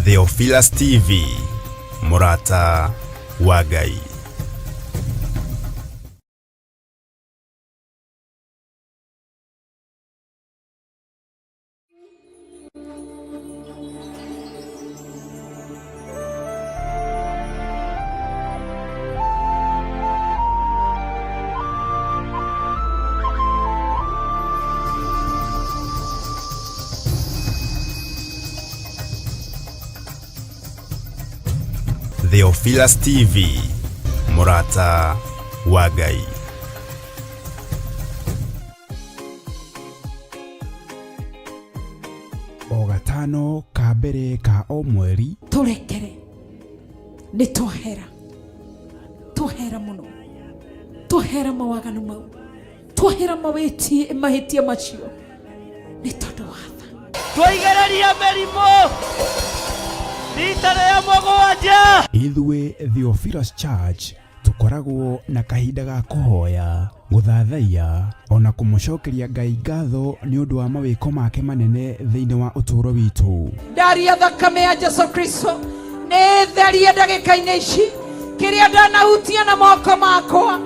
Theophilus TV, Murata wa Ngai. Theophilus TV, Murata wa Ngai. O gatano ka mbere ka o mweri turekere ni twahera muno, twahera mawaganu mau, twahera mahitia macio ni tondu watha twaigeraria merimo Litare ya mogwanja. Ithuĩ Theophilus Church tukoragwo na kahinda ga kuhoya, guthathaia ona kumucokeria Ngai ngatho ni undu wa mawiko make manene thiini wa uturo witu. Ndaria thakame ya Jesu Kristo ni theria ndagika-ini ici, kiria ndanahutia na moko makwa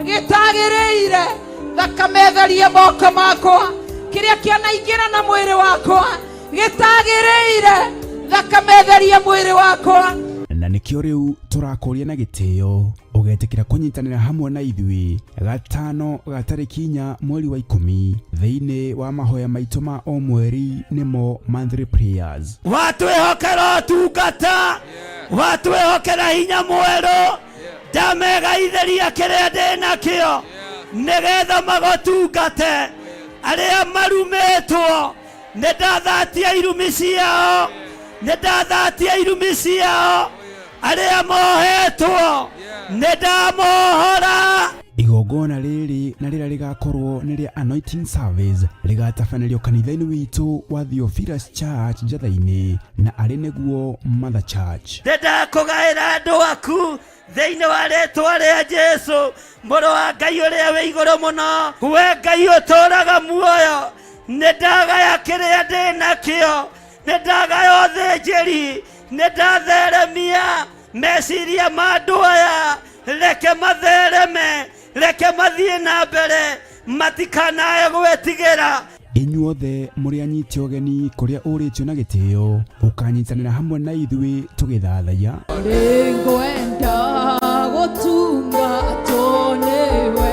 gitagireire thakame therie moko makwa, kiria kianaingira na mwiri wakwa gitagireire thakametheria mwiri wakwa. Na nikio riu turakuria na gitio ugetikira kunyitanira hamwe na ithui gatano ga tariki 4 mweri wa 10 thiini wa mahoya maitu ma o mweri nimo monthly prayers. Watwihokera tungata, watwihokera hinya mweru, ndamegaithiria kiria ndina kio nigetha magotungate aria marumitwo nindathatia irumi ciao, nindathatia irumi ciao, aria mohetwo nindamohora. Igongona riri na rira rigakorwo ni ria anointing service rigatabanĩrio kanitha-inĩ witu wa Theophilus Church Njathainĩ na arĩ nĩguo Mother Church. Ndakũgaĩra andũ aku thĩinĩ wa rĩĩtwa rĩa Jesũ, mũrũ wa Ngai ũrĩa wĩ igũrũ mũno, we Ngai ũtũũraga muoyo, nĩndagaya kĩrĩa ndĩnakĩo, nĩndagaya ũthĩnjĩri, nĩndatheremia meciria ma andũ aya, reke mathereme, reke mathiĩ na mbere, matikanae gwĩtigĩra. Inyuothe mũrĩ anyiti ũgeni kũrĩa ũrĩtio na gĩtĩo ũkanyitanĩra hamwe na ithuĩ tũgĩthathaiya. Ngwenda gũtungatwo nĩwe,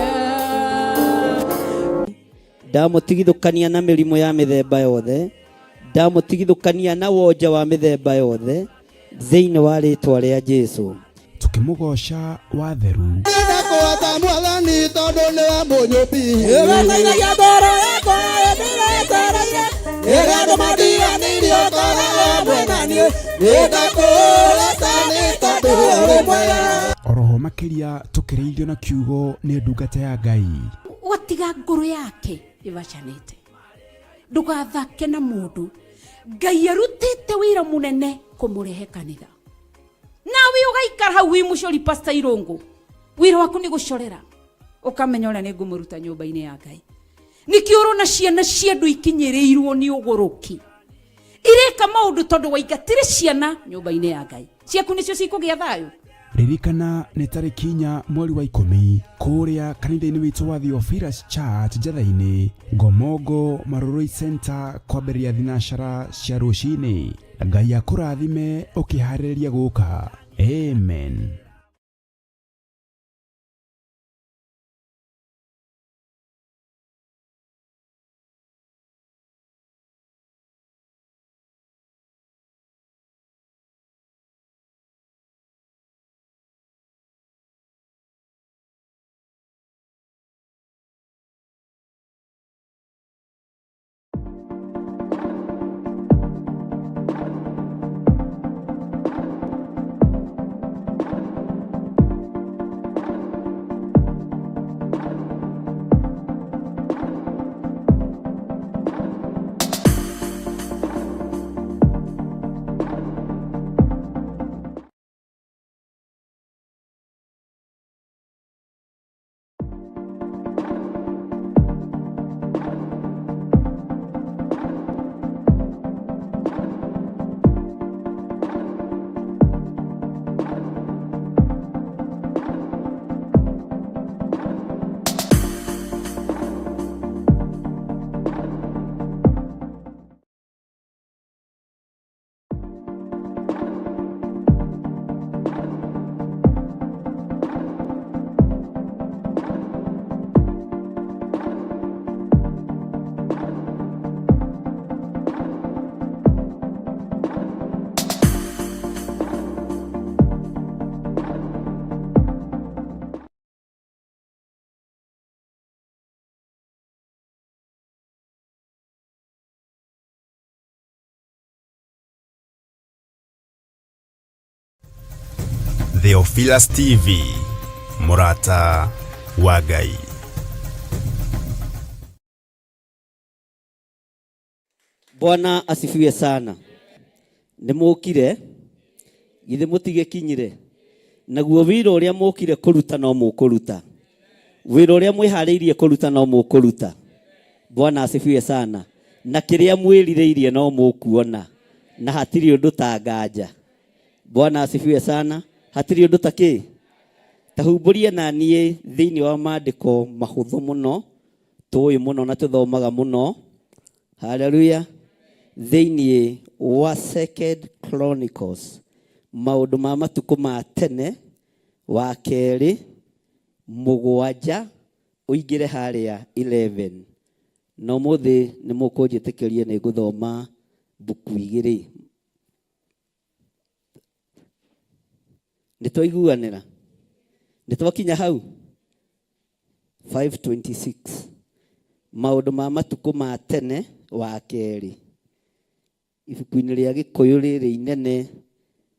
ndamũtigithũkania na mĩrimũ ya mĩthemba yothe, ndamũtigithũkania na wonja wa mĩthemba yothe thĩinĩ wa rĩĩtwa rĩa Jesũ. Tukimũgoca watheru ndakũhota mwathani tondũ nĩwe mũnyũmbi, ĩgataithagia ngoro yakwa ĩndĩretereire, ĩgandũ mandiganĩirio koragwo mwenani, nĩndakũhota nĩ tondũ ũrĩ mwega. oroho makĩria tũkĩrĩithio na kiugo nĩ ndungata ya Ngai. watiga ngoro yake ibacanĩte, ndugathake na mũndũ. Ngai arutĩte wĩra mũnene kũmũrehe kanitha, nawe ũgaikara hau wĩ mũcori Pastor Irũngũ, wĩra waku nĩ gũcorera, ũkamenya ũrĩa nĩ ngũmũruta nyũmba-inĩ ya Ngai. Nĩkĩo ũrona ciana cia andũ ikinyĩrĩirwo nĩ ũgũrũki, ireka maũndũ tondũ waingatire ciana nyũmba-inĩ ya Ngai, ciaku nĩcio cikũgĩa thayũ. Ririkana nĩ tarĩki 4 mweri wa 10 kũrĩa kanitha-inĩ witũ wa Theophilus Church Njathainĩ, Ngomongo Maroroi Center, kwambĩrĩria thinacara cia rũcinĩ. Ngai akũrathime ũkĩharĩrĩria gũka. Amen. Theophilus TV, Murata wa Ngai. Bwana asifiwe sana. Nimukire githe mutige kinyire naguo wira uria mukire kuruta no mukuruta, wira uria mwihariirie kuruta no mukuruta. Bwana asifiwe sana. Na kiria mwirireirie no mukuona, na hatiri undu ta nganja. Bwana asifiwe sana. Hatiri undu ta ki tahumburia na nie thiini wa maandiko mahuthu muno, tuwi muno na tuthomaga muno. Haleluya. Thiini wa 2 Chronicles, maundu ma matuko ma tene wa keri mugwanja uingire haria 11. No muthi ni mukunjitikirie ni guthoma buku igiri. Nitwaiguanira, nitwakinya hau 5:26. Maundu ma matuko ma tene wa keri. Ibuku-inĩ rĩa Gĩkũyũ rĩrĩ inene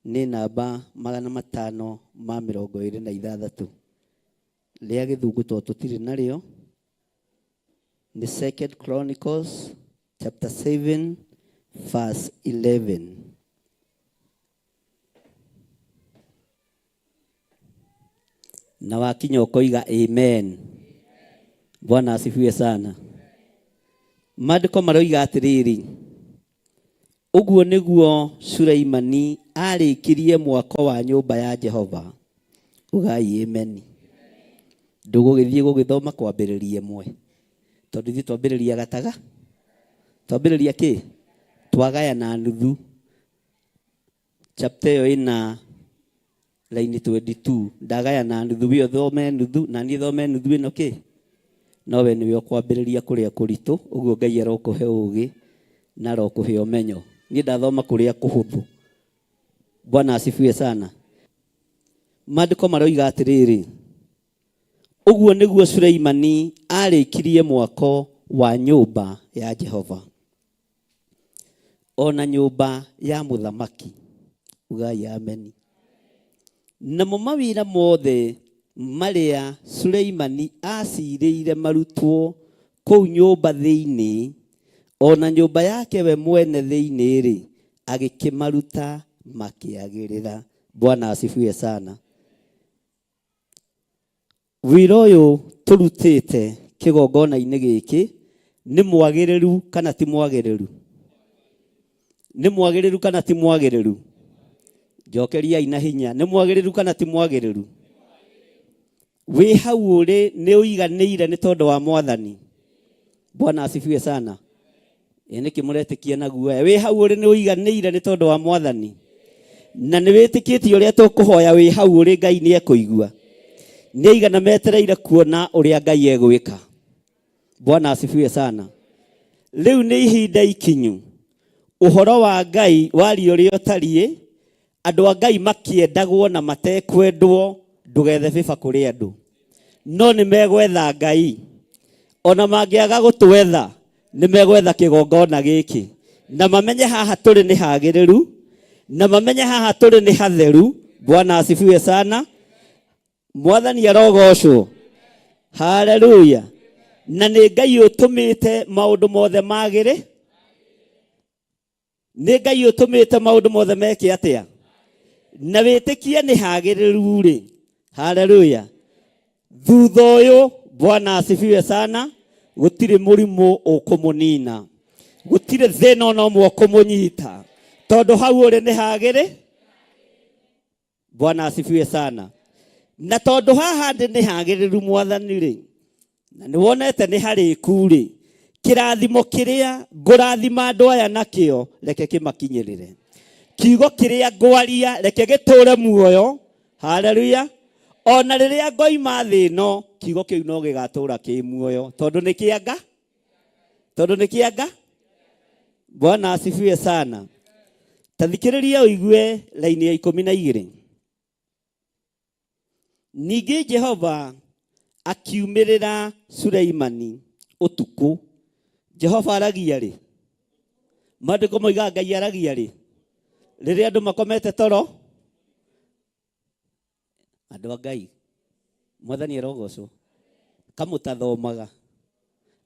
nĩ namba 526 rĩa Gĩthũngũ tũtirĩ narĩo. Nĩ 2 Chronicles chapter 7 verse 11. Na wakinya ukoiga amen. Bwana asifiwe sana. Maandĩko maroiga atĩrĩrĩ, uguo niguo Sulaimani arĩkirie mwako wa nyũmba ya Jehova. Ugai amen. Ndũgũgĩthiĩ gũgĩthoma kwambĩrĩria ĩmwe, tondũ ithuĩ twambĩrĩria gataga, twambĩrĩria kĩ? Twagaya na nuthu. Chapter ĩyo ĩna line 22. Ndagaya na nuthu, wĩ thome nuthu na niĩ thome nuthu ĩno kĩ? Nowe nĩwe ũkwambĩrĩria kũrĩa kũritũ. Ũguo Ngai arokũhe ũũgĩ na arokũhe ũmenyo. Niĩ ndathoma kũrĩa kũhũthũ. Bwana asifiwe sana. Maandĩko maroiga atĩrĩrĩ, uguo nĩguo Sulaimani arĩkirie mwako wa nyũmba ya Jehova, ona nyũmba ya mũthamaki. Ugai amen. Namo mawĩra mothe marĩa Sulaimani acirĩire marutwo kũu nyũmba thĩinĩ, ona nyũmba yake we mwene thĩinĩ rĩ, agĩkĩmaruta makĩagĩrĩra. Bwana asifiwe sana. Wĩra ũyũ tũrutĩte kĩgongona-inĩ gĩkĩ nĩ mwagĩrĩru kana ti mwagĩrĩru? Nĩ mwagĩrĩru kana ti mwagĩrĩru? Njokeriai na hinya. Nĩ mwagĩrĩru kana ti mwagĩrĩru? Wĩ hau ũrĩ nĩ ũiganĩire nĩ tondũ wa Mwathani. Bwana asifiwe sana. Nĩkĩ mũretĩkia naguo? Wĩ hau ũrĩ nĩ ũiganĩire nĩ tondũ wa Mwathani, na nĩ wĩtĩkĩtie ũrĩa tũkũhoya wĩ hau ũrĩ Ngai nĩ ekũigua. Nĩ aigana metereire kuona ũrĩa Ngai egwĩka. Bwana asifiwe sana. Rĩu nĩ ihinda ikinyu ũhoro wa Ngai wario ũrĩa ũtariĩ, andũ a Ngai makĩendagwo na matekwendwo, ndũgethe bĩba kũrĩ andũ, no nĩ megwetha Ngai. Ona mangĩaga gũtwetha nĩ megwetha kĩgongona gĩkĩ, na mamenye haha tũrĩ nĩ hagĩrĩru, na mamenye haha tũrĩ nĩ hatheru. Bwana asifiwe sana. Mwathani arogocwo. Haleluya. Na nĩ Ngai ũtũmĩte maũndũ mothe magĩrĩ. Nĩ Ngai ũtũmĩte maũndũ mothe meke atĩa? Na wĩtĩkie nĩ hagĩrĩru rĩ. Haleluya. Thutha ũyũ, Bwana asifiwe sana, gũtirĩ mũrimũ ũkũmũnina, gũtirĩ thĩna ona ũmwe ũkũmũnyita, tondũ hau ũrĩ nĩ hagĩrĩ. Bwana asifiwe sana. Na tondũ haha ndĩ nĩ hagĩrĩru Mwathani rĩ, na nĩ wonete nĩ harĩku rĩ, kĩrathimo kĩrĩa ngũrathima andũ aya nakĩo reke kĩmakinyĩrĩre. Kiugo kĩrĩa ngwaria reke gĩtũũre muoyo. Haleluya. Ona rĩrĩa ngoima thĩ ĩno, kiugo kĩu no gĩgatũũra kĩ muoyo, tondũ nĩ kĩanga. Tondũ nĩ kĩanga. Bwana asifiwe sana. Tathikĩrĩria ũigue laini ya 12. Ningĩ Jehova akiumĩrĩra Sulaimani ũtukũ. Jehova aragia rĩ? Maandĩko moiga Ngai aragia rĩ? Rĩrĩa andũ makomete toro? Andũ a Ngai mwathani arogocwo kamutathomaga.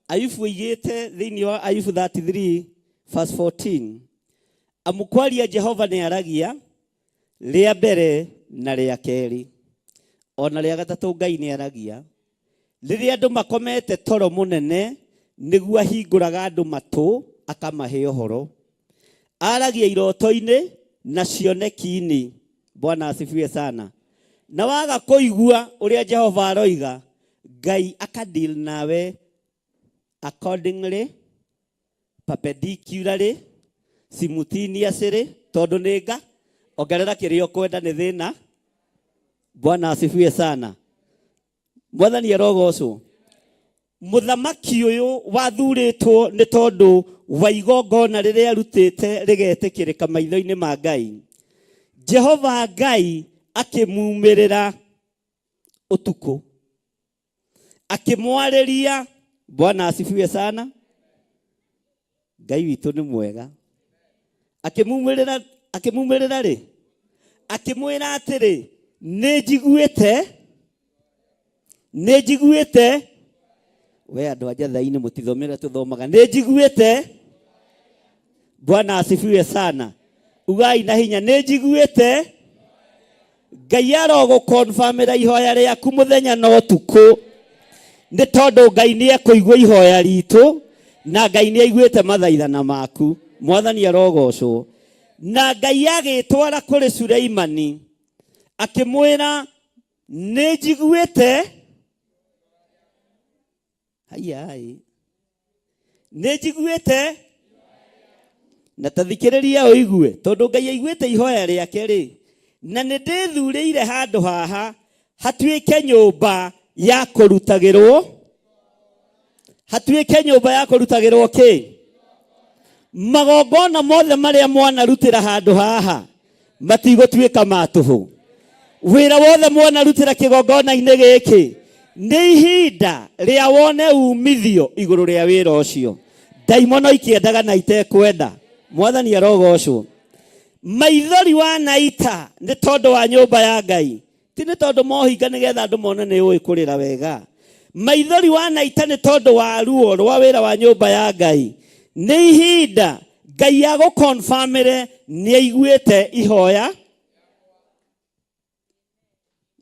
Ayubu oigĩte thĩinĩ wa Ayubu 33 verse 14, amukwaria Jehova nĩ aragia rĩa mbere na rĩa kerĩ, ona rĩa gatatũ Ngai nĩ aragia rĩrĩa andũ makomete toro mũnene, nĩguo ahingũraga andũ matũ akamahe ũhoro. Aragia iroto-inĩ na cioneki-inĩ. Bwana asifiwe sana. Na waga kũigua ũrĩa Jehova aroiga, Ngai akadeal nawe accordingly, perpendicularly, simultaneously, tondũ nĩnga ongerera kĩrĩa ũkwenda nĩ thĩna. Bwana asifiwe sana. Mwathani arogocwo. Mũthamaki ũyũ wathurĩtwo nĩ tondũ wa igongona rĩrĩa arutĩte rĩgetĩkĩrĩka maitho-inĩ ma Ngai. Jehova Ngai akĩmumĩrĩra ũtukũ, akĩmwarĩria. Bwana asifiwe sana. Ngai witũ nĩ mwega. Akĩmumĩrĩra rĩ, akĩmwĩra atĩrĩ, nĩ njiguĩte. We andũ a Njathai-inĩ mũtithomera tũthomaga nĩ njiguĩte. Bwana asifiwe sana. Ugai na hinya nĩ njiguĩte. Ngai arogũkonfamĩra ihoya rĩaku mũthenya na ũtukũ, nĩ tondũ Ngai nĩ ekũigua ihoya ritũ, na Ngai nĩ aiguĩte mathaithana maku. Mwathani arogocwo. Na Ngai agĩtwara kũrĩ Suleimani akĩmwĩra, nĩ njiguĩte. Nĩ njiguĩte. Na tathikĩrĩria ũigue, tondũ Ngai aiguĩte ihoya rĩake rĩ, na nĩ ndĩthurĩire handũ haha hatuĩke nyũmba ya kũrutagĩrwo. Hatuĩke nyũmba ya kũrutagĩrwo kĩ? Magongona mothe marĩa mwanarutĩra handũ haha matigũtuĩka ma tũhũ. Wĩra wothe mwanarutĩra kĩgongona-inĩ gĩkĩ nĩ ihinda rĩa wone umithio igũrũ rĩa wĩra ũcio. Ndaimono ikĩendaga na itekwenda. Mwathani arogocwo. Maithori wanaita nĩ tondũ wa nyũmba ya Ngai, ti nĩ tondũ mohinga nĩgetha andũ mone nĩ ũĩ kũrĩra wega. Maithori wanaita nĩ tondũ wa ruo rwa wĩra wa nyũmba ya Ngai. Nĩ ihinda Ngai agũkonfamĩre nĩ aiguĩte ihoya.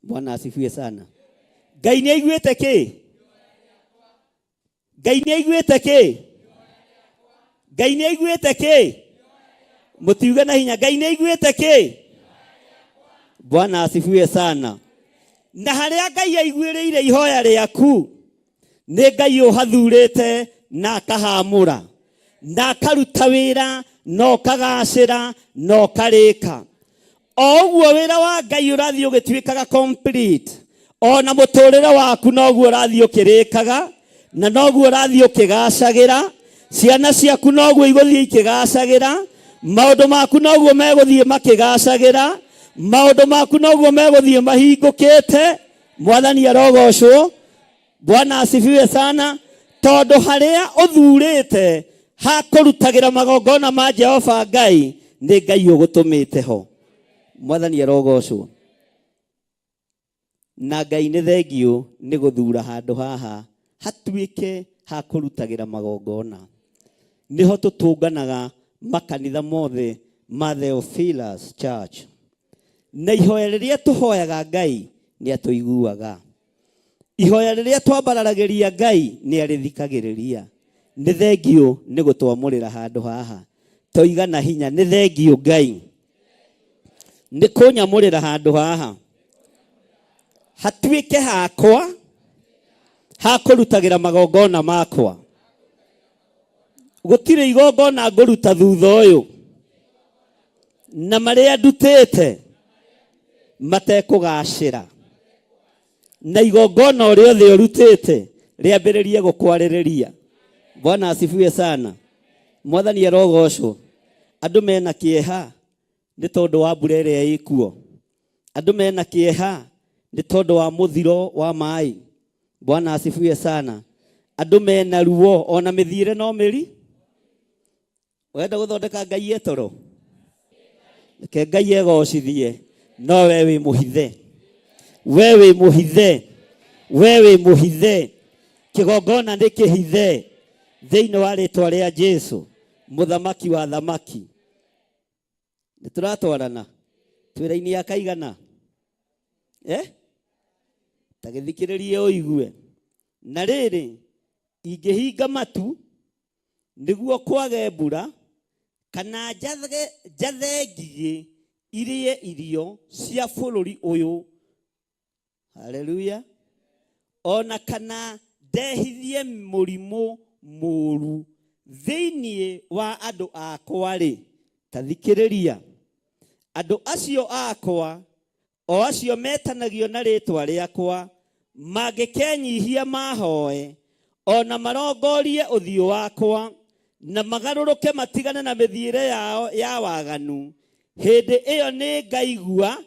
Bwana asifiwe sana. Ngai nĩ aiguĩte kĩ? Ngai nĩ aiguĩte kĩ? Ngai nĩ aiguĩte kĩ? Mũtiuge na hinya, Ngai nĩ aiguĩte kĩ? Bwana asifiwe sana. Na harĩa Ngai aiguĩrĩire ihoya rĩaku, nĩ Ngai ũhathurĩte na akahamũra, na akaruta wĩra na ũkagacĩra na ũkarĩka. O ũguo wĩra wa Ngai ũrathiĩ ũgĩtuĩkaga complete, ona mũtũrĩre waku noguo ũrathiĩ ũkĩrĩkaga, na noguo ũrathiĩ ũkĩgacagĩra. Ciana ciaku noguo igũthiĩ ikĩgacagĩra. Maũndũ maku noguo megũthiĩ makĩgacagĩra. Maũndũ maku noguo megũthiĩ mahingũkĩte. Mwathani arogocwo. Bwana asifiwe sana. Tondũ harĩa ũthurĩte ha kũrutagĩra magongona ma Jehova Ngai, nĩ Ngai ũgũtũmĩte ho. Mwathani arogocwo. Na Ngai nĩ thengio nĩ gũthura handũ haha hatuĩke ha kũrutagĩra magongona. Nĩho tũtũnganaga makanitha mothe ma Theophilus Church. Na ihoya rĩrĩa tũhoyaga Ngai nĩ atũiguaga. Ihoya rĩrĩa twambaragĩria Ngai nĩ arĩthikagĩrĩria. Nĩ thengio nĩ gũtwamũrĩra handũ haha. Toiga na hinya, nĩ thengio Ngai nĩ kũnyamũrĩra handũ haha hatuĩke hakwa ha kũrutagĩra magongona makwa. Gũtirĩ igongona ngũruta thutha ũyũ na marĩa ndutĩte matekũgacĩra, na igongona o rĩothe ũrutĩte rĩambĩrĩrie gũkwarĩrĩria. Bwana asifiwe sana. Mwathani arogocwo. Andũ mena kĩeha nĩ tondũ wa mbura ĩrĩa ĩkuo. Andũ mena kĩeha nĩ tondũ wa mũthiro wa maĩ. Bwana asifiwe sana. Andũ mena ruo, ona mĩthiĩre no mĩri. Wenda gũthondeka Ngai etoro, ke Ngai egocithie, no we wĩ mũhithe. wewe muhithe, wewe muhithe, kigongona nĩ kĩhithe thĩinĩ wa rĩtwa rĩa Jesũ, mũthamaki wa thamaki. Nĩtũratwarana twĩra-inĩ ya kaigana ta gĩthikĩrĩrie ũigue. Na rĩrĩ, ingĩhinga matu nĩguo kwage mbura kana njathe ngigĩ irie irio cia bũrũri ũyũ, haleluya, ona kana ndehithie mũrimũ mũru thĩinĩ wa andũ akwa-rĩ, ta thikĩrĩria, andũ acio akwa o acio metanagio na rĩtwa rĩakwa mangĩkenyihia mahoe ona marongorie ũthiũ wakwa na magarũrũke matigane na mĩthiĩre yao ya waganu, hĩndĩ ĩyo nĩ ngaigua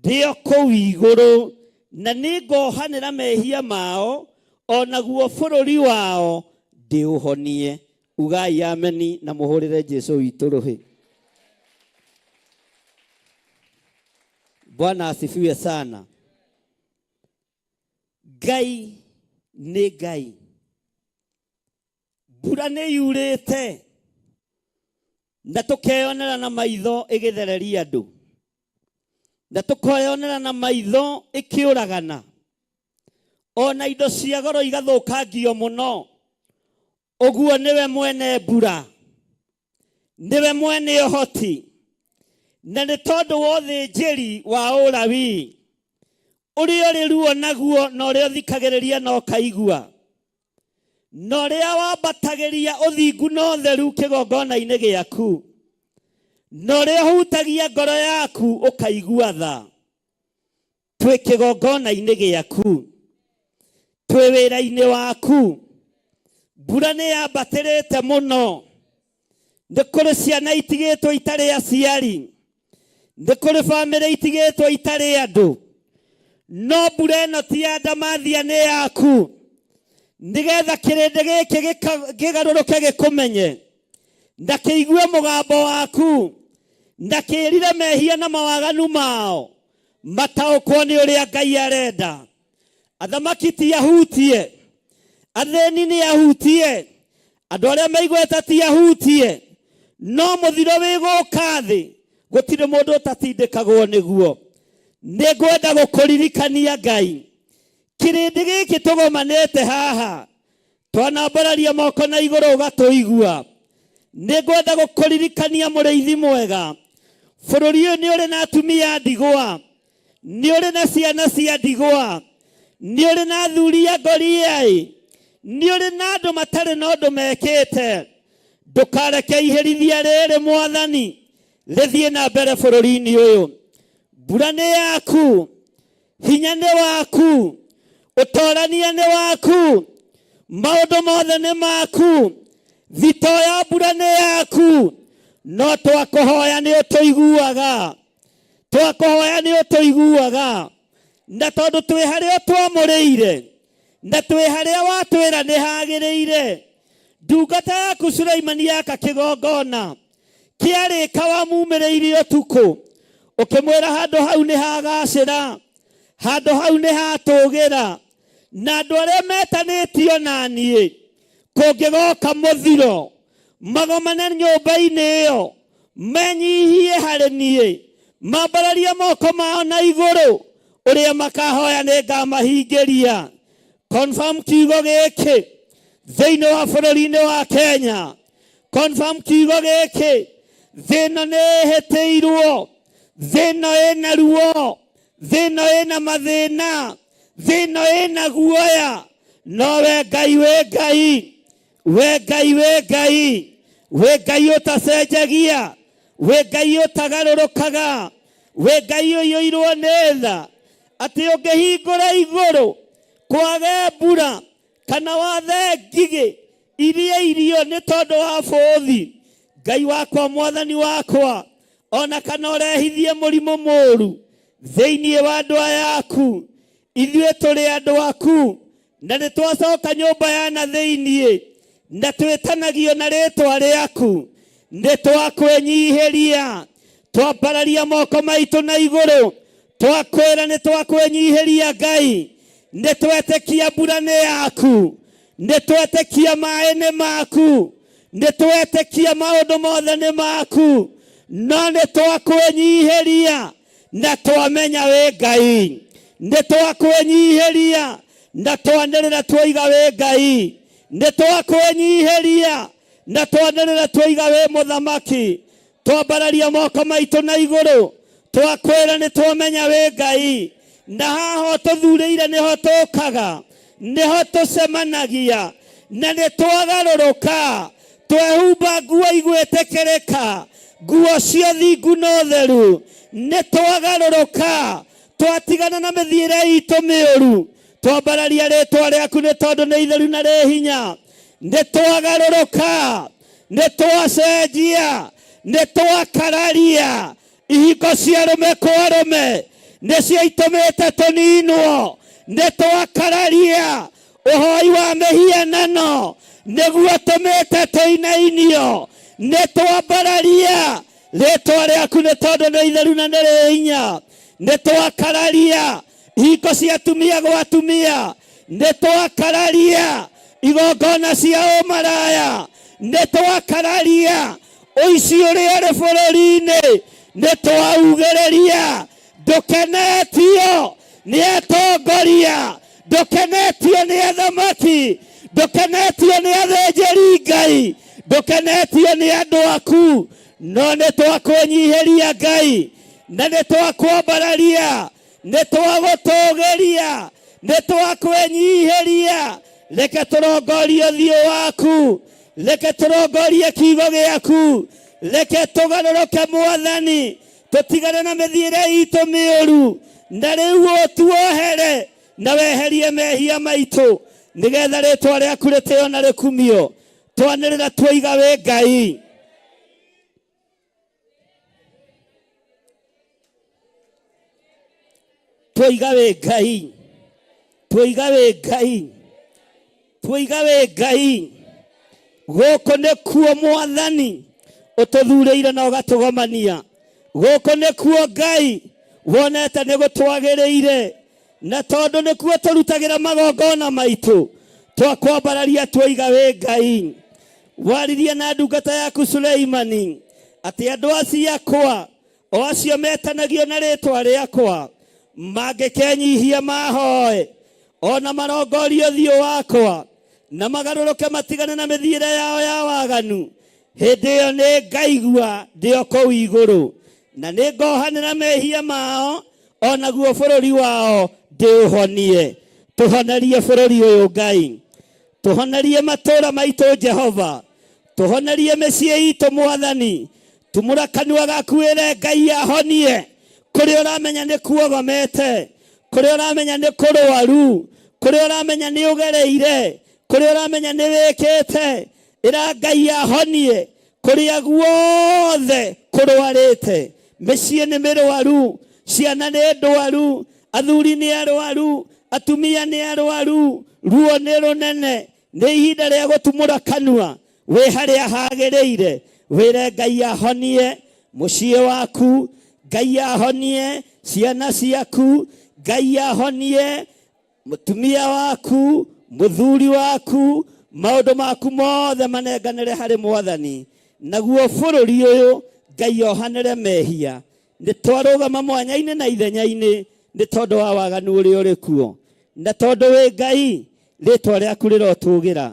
ndĩo kũu igũrũ na nĩngohanĩra mehia mao onaguo bũrũri wao ndĩũhonie. Ugai ameni na mũhũrĩre Jesũ witũ rũhĩ. Bwana asifiwe sana. Ngai nĩ Ngai. Mbura nĩ yurĩte na tũkeyonera na maitho ĩgĩthereria andũ, na tũkeyonera na maitho ĩkĩũragana, ona indo cia goro igathũkangio mũno. Ũguo nĩwe mwene mbura, nĩwe mwene ũhoti, na nĩ tondũ wa ũthĩnjĩri wa ũrawi ũrĩa ũrĩ ruo naguo na ũrĩa ũthikagĩrĩria na ũkaigua na ũrĩa wambatagĩria ũthingu na ũtheru kĩgongona-inĩ gĩaku na ũrĩa ũhutagia ngoro yaku ũkaigua tha. Twĩ kĩgongona-inĩ gĩaku, twĩ wĩra-inĩ waku, mbura nĩ yambatĩrĩte mũno. Nĩ kũrĩ ciana itigĩtwo itarĩ aciari, nĩ kũrĩ bamĩrĩ itigĩtwo itarĩ andũ, no mbura ĩno ti ya ndamathia, nĩ yaku, nĩgetha kĩrĩndĩ gĩkĩ kĩgarũrũke gĩkũmenye na kĩigue mũgambo waku na kĩrire mehia na mawaganu mao mataũkwo nĩ ũrĩa Ngai arenda. Athamaki ti ahutie, athĩni nĩ ahutie, andũ arĩa maigweta ti ahutie, no mũthiro wĩgũka thĩ gũtirĩ mũndũ ũtatindĩkagwo nĩguo. Nĩngwenda gũkũririkania Ngai, kĩrĩndĩ gĩkĩ tũgomanĩte haha twanambararia moko na igũrũ ũgatũigua. Nĩngwenda gũkũririkania mũrĩithi mwega, bũrũri ũyũ nĩ ũrĩ na atumia ndigwa, nĩ ũrĩ na ciana cia ndigwa, nĩ ũrĩ na athuri a ngoriai, nĩ ũrĩ na andũ matarĩ na ũndũ mekĩte. Ndũkareke iherithia rĩrĩ Mwathani rĩthiĩ na mbere bũrũri-inĩ ũyũ. Mbura nĩ yaku, hinya nĩ waku, ũtorania nĩ waku, maũndũ mothe nĩ maku, thito ya mbura nĩ yaku, no twakũhoya nĩ ũtũiguaga, twakũhoya nĩ ũtũiguaga, na tondũ twĩ harĩa twamũrĩire na twĩ harĩa watwĩra nĩ hagĩrĩire. Ndungata yaku Sulaimani yaka kĩgongona kĩarĩka wamumĩrĩirie ũtukũ, ũkĩmwĩra handũ hau nĩ hagacĩra, handũ hau nĩ hatũgĩra, na andũ arĩa metanĩtio na niĩ kũngĩgoka mũthiro magomane nyũmba-inĩ ĩyo, menyihie harĩ niĩ, mambararie moko mao na igũrũ, ũrĩa makahoya nĩ ngamahingĩria. Confirm kiugo gĩkĩ thĩinĩ wa bũrũri-inĩ wa Kenya. Confirm kiugo gĩkĩ, thĩno nĩ ĩhĩtĩirwo, thĩno ĩna ruo, thĩno ĩna mathĩna, thĩno ĩna guoya, no we Ngai wĩ Ngai, we Ngai wĩ Ngai, we Ngai ũtacenjagia, we Ngai ũtagarũrũkaga, we Ngai ũiyũirwo nĩ tha, atĩ ũngĩhingũra igũrũ kwage mbura kana wathe ngigĩ irie irio nĩ tondũ wa bũthi, Ngai wakwa Mwathani wakwa, ona kana ũrehithie mũrimũ mũru thĩinĩ wa andũ aya aku, ithuĩ tũrĩ andũ aku na nĩ twacoka nyũmba ya na thĩinĩ na twĩtanagio na rĩtwa rĩaku, nĩ twakwĩnyihĩria, twambararia moko maitũ na igũrũ, twakwĩra nĩ twakwĩnyihĩria Ngai, nĩ twetĩkia mbura nĩ yaku, nĩ twetĩkia maaĩ nĩ maku, nĩ twetĩkia maũndũ mothe nĩ maku, no nĩ twakwĩnyihĩria na twamenya wĩ Ngai, nĩ twakwĩnyihĩria na twanĩrĩra twoiga wĩ Ngai, nĩ twakwĩnyihĩria na twanĩrĩra twoiga wĩ mũthamaki, twambararia moko maitũ na igũrũ, twakwĩra nĩ twamenya wĩ Ngai, na haha tũthurĩire nĩho tũkaga, nĩho tũcemanagia, na nĩ twagarũrũka, twehumba nguo igwĩtĩkĩrĩka, nguo cia thingu na ũtheru, nĩ twagarũrũka, twatigana na mĩthiĩre itũ mĩũru, twambararia rĩtwa rĩaku nĩ tondũ nĩ itheru na rĩ hinya, nĩ twagarũrũka, nĩ twacenjia, nĩ twakararia, ihingo cia arũme kwa arũme nĩcio itũmĩte tũninwo, nĩ twakararia, ũhoi wa mĩhianano nĩguo tũmĩte tũinainio, nĩ twambararia rĩtwa rĩaku nĩ tondũ nĩ itheru na nĩ rĩ hinya, nĩ twakararia ihingo cia atumia gwa atumia, nĩ twakararia igongona cia ũmaraya, nĩ twakararia ũici ũrĩa ũrĩ bũrũri-inĩ, nĩ twaugĩrĩria, ndũkenetio nĩ atongoria, ndũkenetio nĩ athamaki, ndũkenetio nĩ athĩnjĩri Ngai, ndũkenetio nĩ andũ aku, no nĩ twakwĩnyihĩria Ngai, na nĩ twakwambararia, nĩ twagũtũgĩria, nĩ twakwĩnyihĩria, reke tũrongorie ũthiũ waku, reke tũrongorie kiugo gĩaku, reke tũgarũrũke Mwathani, tũtigane na mĩthiĩre itũ mĩũru, na rĩu ũtuohere na weherie mehia maitũ, nĩgetha rĩtwa rĩaku rĩtĩo na rĩkumio, twanĩrĩra twoiga wĩ Ngai. Twoiga wĩ Ngai, twoiga wĩ Ngai, twoiga wĩ Ngai, gũkũ nĩkuo Mwathani ũtũthurĩire na ũgatũgomania, gũkũ nĩkuo Ngai wonete nĩ gũtwagĩrĩire, na tondũ nĩkuo tũrutagĩra magongona maitũ, twakwambararia twoiga wĩ Ngai. Waririe na ndungata yaku Suleimani atĩ andũ acio akwa, o acio metanagio na rĩtwa rĩakwa, mangĩkenyihia mahoe, ona marongorie ũthiũ wakwa, na magarũrũke matigane na mĩthiĩre yao ya waganu, hĩndĩ ĩyo nĩ ngaigua ndĩ o kũu igũrũ, na nĩ ngohanĩra mehia mao, onaguo bũrũri wao ndĩũhonie. Tũhonerie bũrũri ũyũ Ngai, tũhonerie matũũra maitũ Jehova, tũhonerie mĩciĩ itũ Mwathani, tumũra kanua gaku wĩre Ngai ahonie, kũrĩa ũramenya nĩ kuogomete, kũrĩa ũramenya nĩ kũrwaru, kũrĩa ũramenya nĩ ũgereire, kũrĩa ũramenya nĩ wĩkĩte, ĩra Ngai ahonie, kũrĩa guothe kũrwarĩte, mĩciĩ nĩ mĩrwaru, ciana nĩ ndwaru, athuri nĩ arwaru, atumia nĩ arwaru, ruo nĩ rũnene, nĩ ihinda rĩa gũtumũra kanua, wĩ harĩa hagĩrĩire, wĩre Ngai ahonie mũciĩ waku, Ngai ahonie ciana ciaku, Ngai ahonie mũtumia waku, mũthuri waku, maũndũ maku mothe manenganĩre harĩ Mwathani, naguo bũrũri ũyũ Ngai ohanĩre mehia. Nĩ twarũgama mwanya-inĩ na ithenya-inĩ nĩ tondũ wa waganu ũrĩa ũrĩ kuo, na tondũ wĩ Ngai rĩtwa rĩaku rĩrotũgĩra.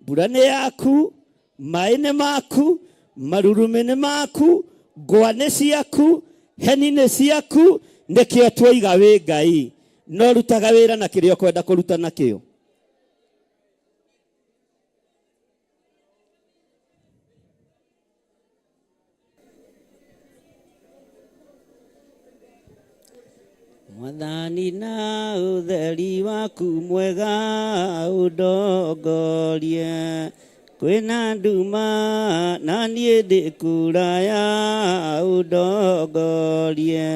Mbura nĩ yaku, maaĩ nĩ maku, marurumĩ nĩ maku, ngwa nĩ ciaku, heni nĩ ciaku, nĩkĩo twoiga wĩ Ngai, no rutaga wĩra na kĩrĩa ũkwenda kũruta nakĩo. Mwathani na ũtheri waku mwega ũndongorie, kwĩna nduma na niĩ ndĩ kũraya ũndongorie.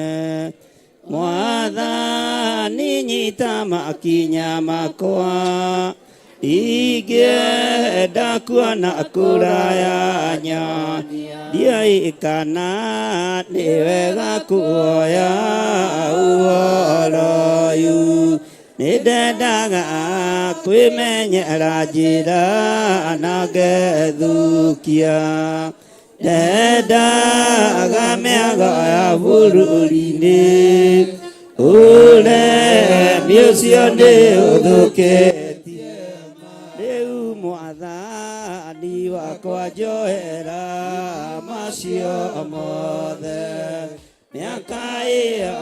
Mwathani nyita makinya makwa, ingĩenda kuona kũraya nyonia, ndiũĩ kana nĩ wega kuoya uo nĩndendaga kwĩmenyera njĩra na ngethukia ndendaga mĩago ya bũrũri-inĩ ũremi ũcio nĩ ũthũkĩtie rĩu mwathani wakwa njohera macio mothe mĩaka ĩyo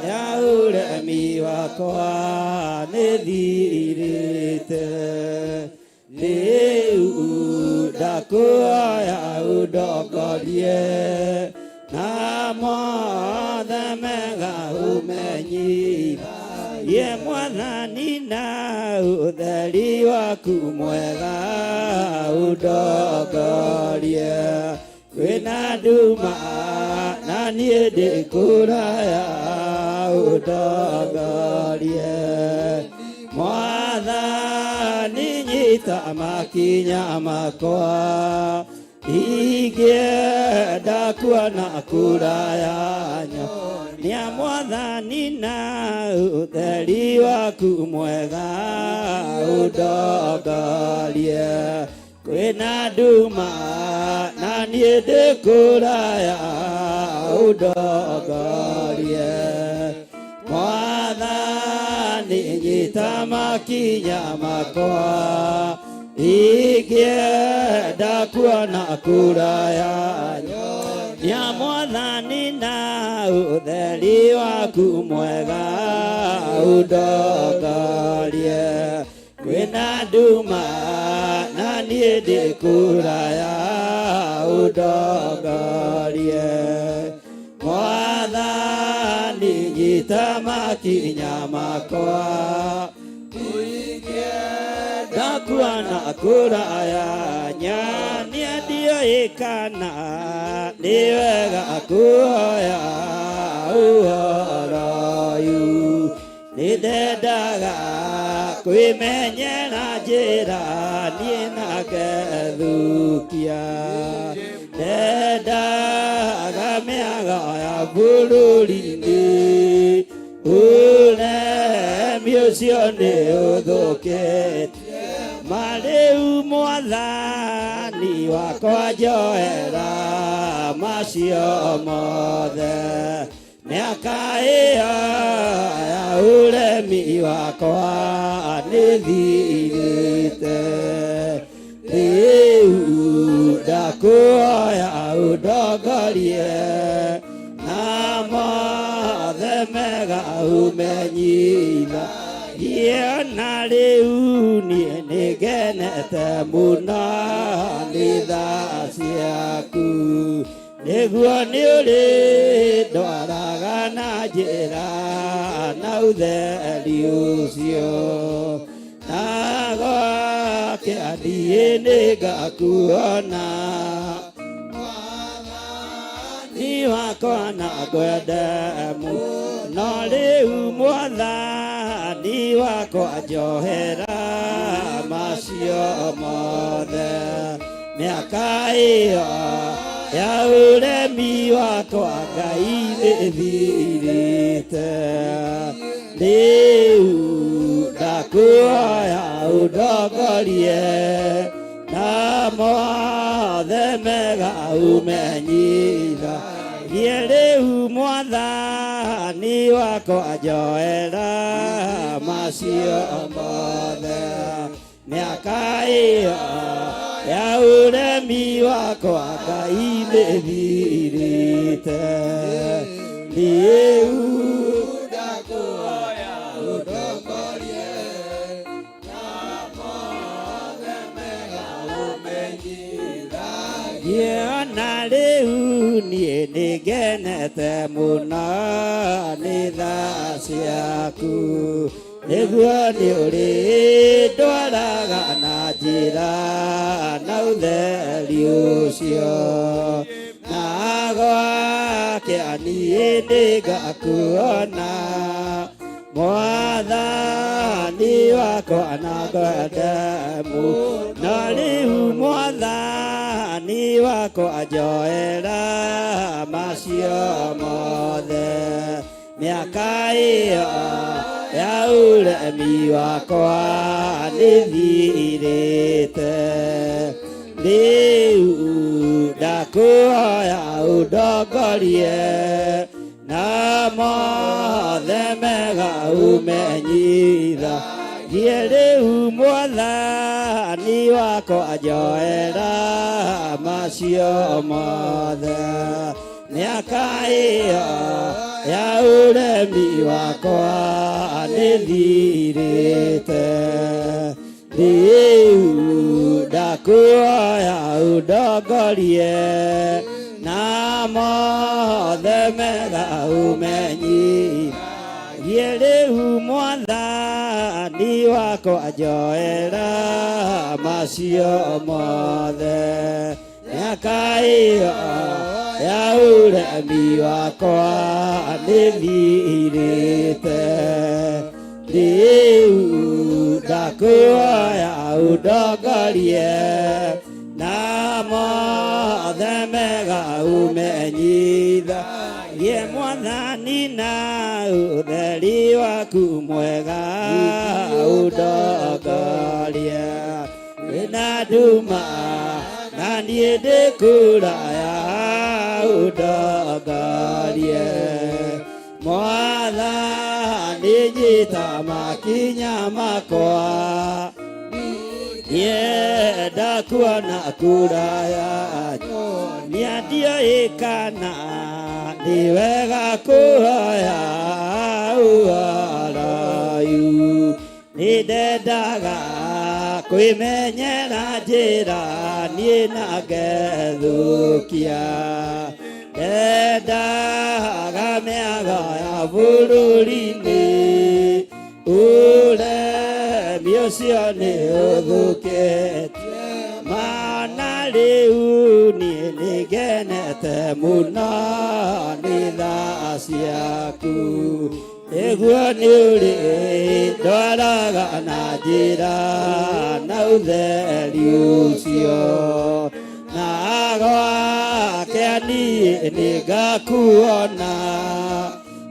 ya ũremi wakwa nĩthirĩte rĩu ndakuoya ũndongorie na mothe mega ũmenyitha ye mwathani na ũtheri waku mwega ũndongorie wĩna nduma na niĩ ndĩ kũraya ũndongorie mwathani nyita makinya makwa ingĩenda kuona kũraya nĩa mwathani na ũtheri waku mwega ũndongorie kwĩna nduma na niĩ ndĩ kũraya ũndongorie mwathani nyita makinya makwa ingĩenda kuona kũraya nĩa mwathani na ũtheri waku mwega ũndongorie kwĩna nduma na niĩ ndĩ kũraya ũndongorie mwathani nyita makinya makwa ingĩenda kuona kũraya nyania ndioĩ kana nĩ wega kuoya ũhoro ũyũ nĩndendaga kwĩmenyera njĩra niĩ na ngethukia ndendaga mĩago ya bũrũri-inĩ ũremi ũcio nĩ ũthũkĩtie marĩu mwathani wakwa njohera macio mothe mĩaka ĩyo ya ũremi wakwa nĩthirĩte rĩu ndakuoya ũndongorie na mothe mega ũmenyitha na rĩu niĩ nĩngenete mũno nĩ tha ciaku nĩguo nĩ ũrĩ ndwaraga na njĩra na ũtheri ũcio na gwakĩandiĩ nĩngakuona mwathani wakwa na ngwende mũno rĩu mwathani wakwa njohera macio mothe mĩaka ĩyo ya ũremi wakwa Ngai nĩthirĩte rĩu ndakuoya ũndongorie na mothe mega ũmenyitha niĩ rĩu mwathani wakwa njohera macio mothe mĩaka ĩyo ya ũremi wakwa Ngai nĩthirĩte rĩu ndakuoya ũndongorie na mothe mega ũmenyitha na rĩu niĩ nĩngenete mũno nĩ tha ciaku nĩguo nĩ ũrĩ ndwaraga na njĩra na ũtheri ũcio na gwakĩaniĩ nĩngakuona mwathani wakwa na ngwende mũno rĩu mwathani wakwa njohera macio mothe mĩaka ĩyo ya uremi wakwa nĩthirĩte rĩu ndakuhoya ũndongorie na mothe mega ũmenyithagie rĩu Mwathani wakwa njoera macio mothe mĩaka ĩyo ya ũremi wakwa nĩthirĩte rĩu ndakuhoya ũndongorie na mothe mega ũmenyithagie rĩu Mwathani wakwa njoera macio mothe mĩaka ĩyo ya ũremi wakwa nĩthirĩte rĩu ndakuhoya ũndongorie na mothe mega ũmenyithagie Mwathani na ũtheri waku mwega ũndongorie wĩna nduma na niĩ ndĩkũraya ũndongorie Mwathani nyita makinya makwa nienda kuona kũraya nĩandioĩ kana nĩ wega kũhoya ũharayu nĩndendaga kwĩmenyera njĩra niĩ na ngethũkia ndendaga mĩago ya bũrũri-inĩ ũremi ũcio nĩ ũthũkĩtie mana rĩu niĩ nĩngenete mũno nĩ tha ciaku nĩguo nĩ ũrĩ ndwaraga na njĩra na ũtheri ũcio na gwake niĩ nĩngakuona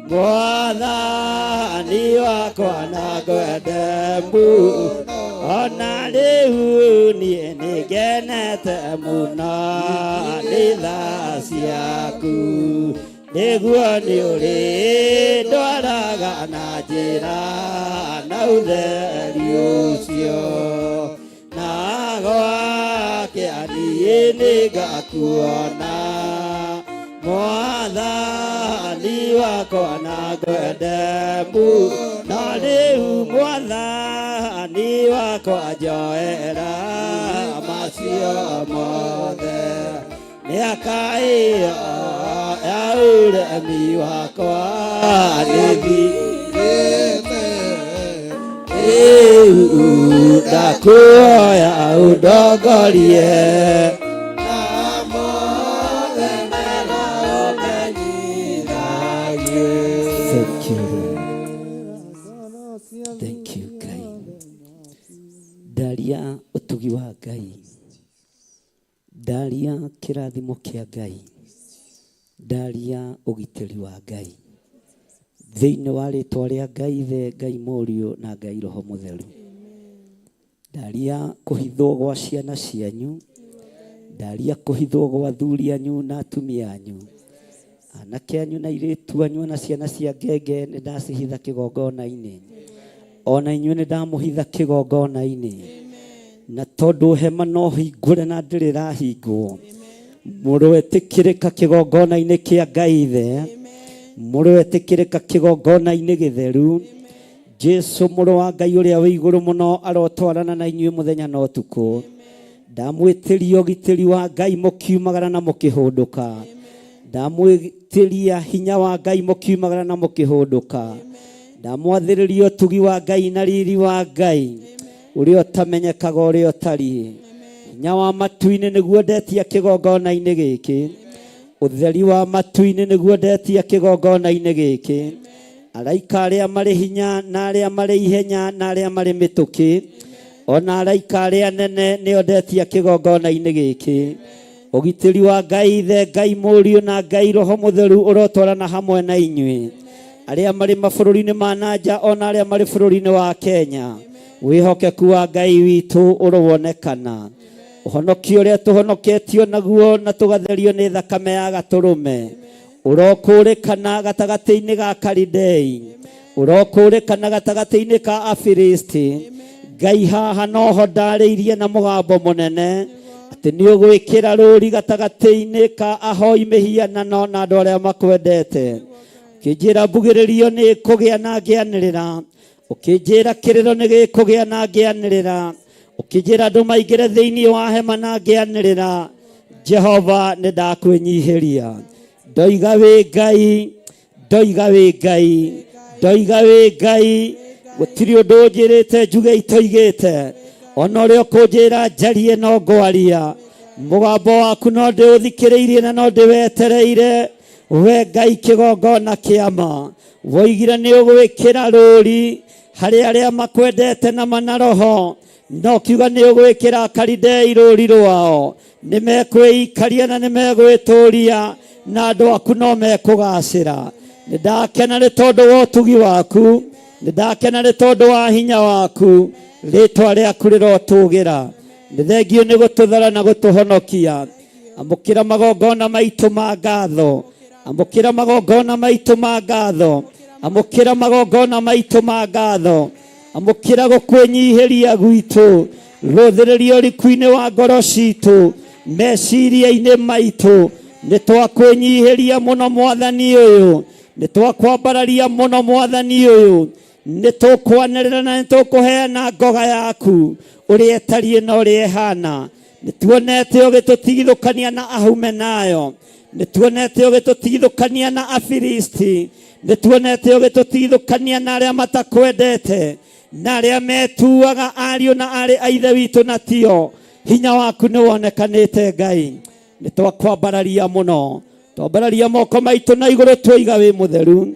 Mwathani wakwa na ngwende mũno ona rĩu niĩ nĩngenete mũno nĩ tha ciaku nĩguo nĩ ũrĩ ndwaraga na njĩra na ũtheri ũcio na gwake niĩ nĩngakuona Mwathani wakwa na ngwende mũno rĩu Mwathani wakwa njoera macio mothe mĩaka ĩyo ya ũremi wakwa nĩthirĩte rĩu ndakuhoya ũndongorie na mothe mega ũmenyithagie. Thank you Ngai. Ndaria ũtugi wa Ngai, ndaria kĩrathimo kĩa Ngai, ndaria ũgitĩri wa Ngai thĩinĩ wa rĩtwa rĩa Ngai Ithe, Ngai Mũriũ na Ngai Roho Mũtheru. Ndaria kũhithwo gwa ciana cianyu, ndaria kũhithwo gwa athuri anyu na atumia anyu, anake anyu na airĩtu anyu na ciana cia ngenge nĩ ndacihitha kĩgongona-inĩ, ona inyuĩ nĩ ndamũhitha kĩgongona-inĩ, na tondũ hema no hingũre na ndĩrĩ rahingwo, mũrũ etĩkĩrĩka kĩgongona-inĩ kĩa Ngai Ithe, mũrũ etĩkĩrĩka kĩgongona-inĩ gĩtheru. Jesu mũrũ wa Ngai ũrĩa wĩ igũrũ mũno arotwarana na inyuĩ mũthenya na ũtukũ. Ndamwĩtĩria ũgitĩri wa Ngai mũkiumagara na mũkĩhũndũka, ndamwĩtĩria hinya wa Ngai mũkiumagara na mũkĩhũndũka, ndamwathĩrĩria ũtugi wa Ngai na riri wa Ngai ũrĩa ũtamenyekaga ũrĩa ũtariĩ. Hinya wa matu-inĩ nĩguo ndetia kĩgongona-inĩ gĩkĩ, ũtheri wa matu-inĩ nĩguo ndetia kĩgongona-inĩ gĩkĩ. Araika arĩa marĩ hinya na arĩa marĩ ihenya na arĩa marĩ mĩtũkĩ, ona araika arĩa nene nĩo ndetia kĩgongona-inĩ gĩkĩ. Ũgitĩri wa Ngai Ithe, Ngai Mũriũ na Ngai Roho Mũtheru ũrotwarana hamwe na inyuĩ. aria mari mabũrũri-inĩ ma nanja ona aria mari bũrũri-inĩ wa Kenya. Wihokeku wa Ngai witũ ũrowonekana. Ũhonokio ũrĩa tũhonoketio naguo na tũgatherio nĩ thakame ya gatũrũme ũrokũrĩkana gatagatĩ-inĩ ga Kalidei, ũrokũrĩkana gatagatĩ-inĩ ka Afilisti. Ngai haha noho ndarĩirie na mũgambo mũnene atĩ nĩ ũgwĩkĩra rũri gatagatĩ-inĩ ka ahoi mĩhianano na andũ arĩa makwendete. Ũkĩnjĩra mbugĩrĩrio nĩ kũgĩa na ngĩanĩrĩra, ũkĩnjĩra kĩrĩro nĩ gĩkũgĩa na ngĩanĩrĩra, ũkĩnjĩra andũ maingĩre thĩinĩ wa hema na ngĩanĩrĩra. Jehova nĩ ndakwĩnyihĩria. Ndoiga wĩ Ngai, ndoiga wĩ Ngai, ndoiga wĩ Ngai. Gũtirĩ ũndũ njĩrĩte njuge itoigĩte, ona ũrĩa ũkũnjĩra njarie no ngwaria. Mũgambo waku no ndĩũthikĩrĩirie na no ndĩwetereire. We Ngai kĩgongona kĩama, woigire nĩ ũgwĩkĩra rũri harĩ arĩa makwendete na manaroho, no kiuga nĩ ũgwĩkĩra Kalidei rũri rwao. Nĩ mekwĩikaria na nĩ megwĩtũria, na andũ aku no mekũgacĩra. Nĩ ndakena nĩ tondũ wa ũtugi waku, nĩ ndakena nĩ tondũ wa hinya waku. Rĩĩtwa rĩaku rĩrotũgĩra. Nĩ thengio nĩ gũtũthara na gũtũhonokia. Amũkĩra magongona maitũ ma ngatho, amũkĩra magongona maitũ ma ngatho, amũkĩra magongona maitũ ma ngatho, amũkĩra gũkwĩnyihĩria gwitũ, rũthĩrĩrio riku-inĩ wa ngoro citũ, meciria-inĩ maitũ. Nĩ twakwĩnyihĩria mũno Mwathani ũyũ, nĩ twakwambararia mũno Mwathani ũyũ. Nĩ tũkwanĩrĩra na nĩ tũkũheana ngoga yaku ũrĩa ĩtariĩ na ũrĩa ĩhana. Nĩ tuonete ũgĩtũtigithũkania na ahume nayo, nĩ tuonete ũgĩtũtigithũkania na Afilisti, nĩ tuonete ũgĩtũtigithũkania na arĩa matakwendete, na arĩa metuaga ariũ na arĩ a ithe witũ na tio. Hinya waku nĩ wonekanĩte Ngai. Nĩ twakwambararia mũno, twambararia moko maitũ na igũrũ twoiga wĩ mũtheru.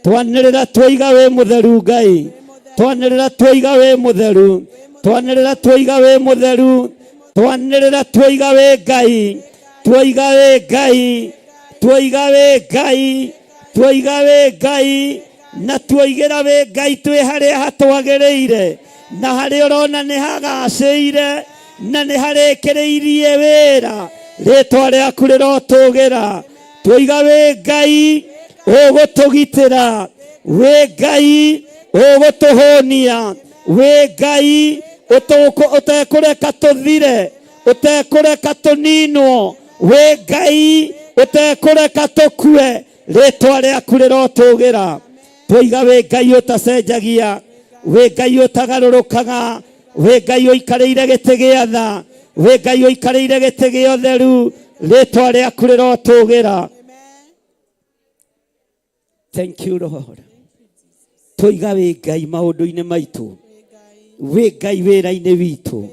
Twanĩrĩra twoiga wĩ mũtheru Ngai, twanĩrĩra twoiga wĩ mũtheru, twanĩrĩra twoiga wĩ mũtheru, twanĩrĩra twoiga wĩ Ngai, twoiga wĩ Ngai, twoiga wĩ Ngai, twoiga wĩ Ngai, na twoigĩra wĩ Ngai twĩ harĩa hatwagĩrĩire, na harĩa ũrona nĩ hagacĩire, na nĩ harĩkĩrĩirie wĩra. Rĩĩtwa rĩaku rĩrotũgĩra. Twoiga wĩ Ngai ũgũtũgitĩra, wĩ Ngai ũgũtũhũnia, wĩ Ngai ũtekũreka tũthire, ũtekũreka tũninwo, wĩ Ngai ũtekũreka tũkue. Rĩĩtwa rĩaku rĩrotũgĩra. Twoiga wĩ Ngai ũtacenjagia, wĩ Ngai ũtagarũrũkaga, wĩ Ngai ũikarĩire gĩtĩ gĩa tha, wĩ Ngai ũikarĩire gĩtĩ gĩa ũtheru. Rĩĩtwa rĩaku rĩrotũgĩra. Thank you Lord. Twoiga wĩ Ngai maũndũ-inĩ maitũ, wĩ Ngai wĩra-inĩ witũ,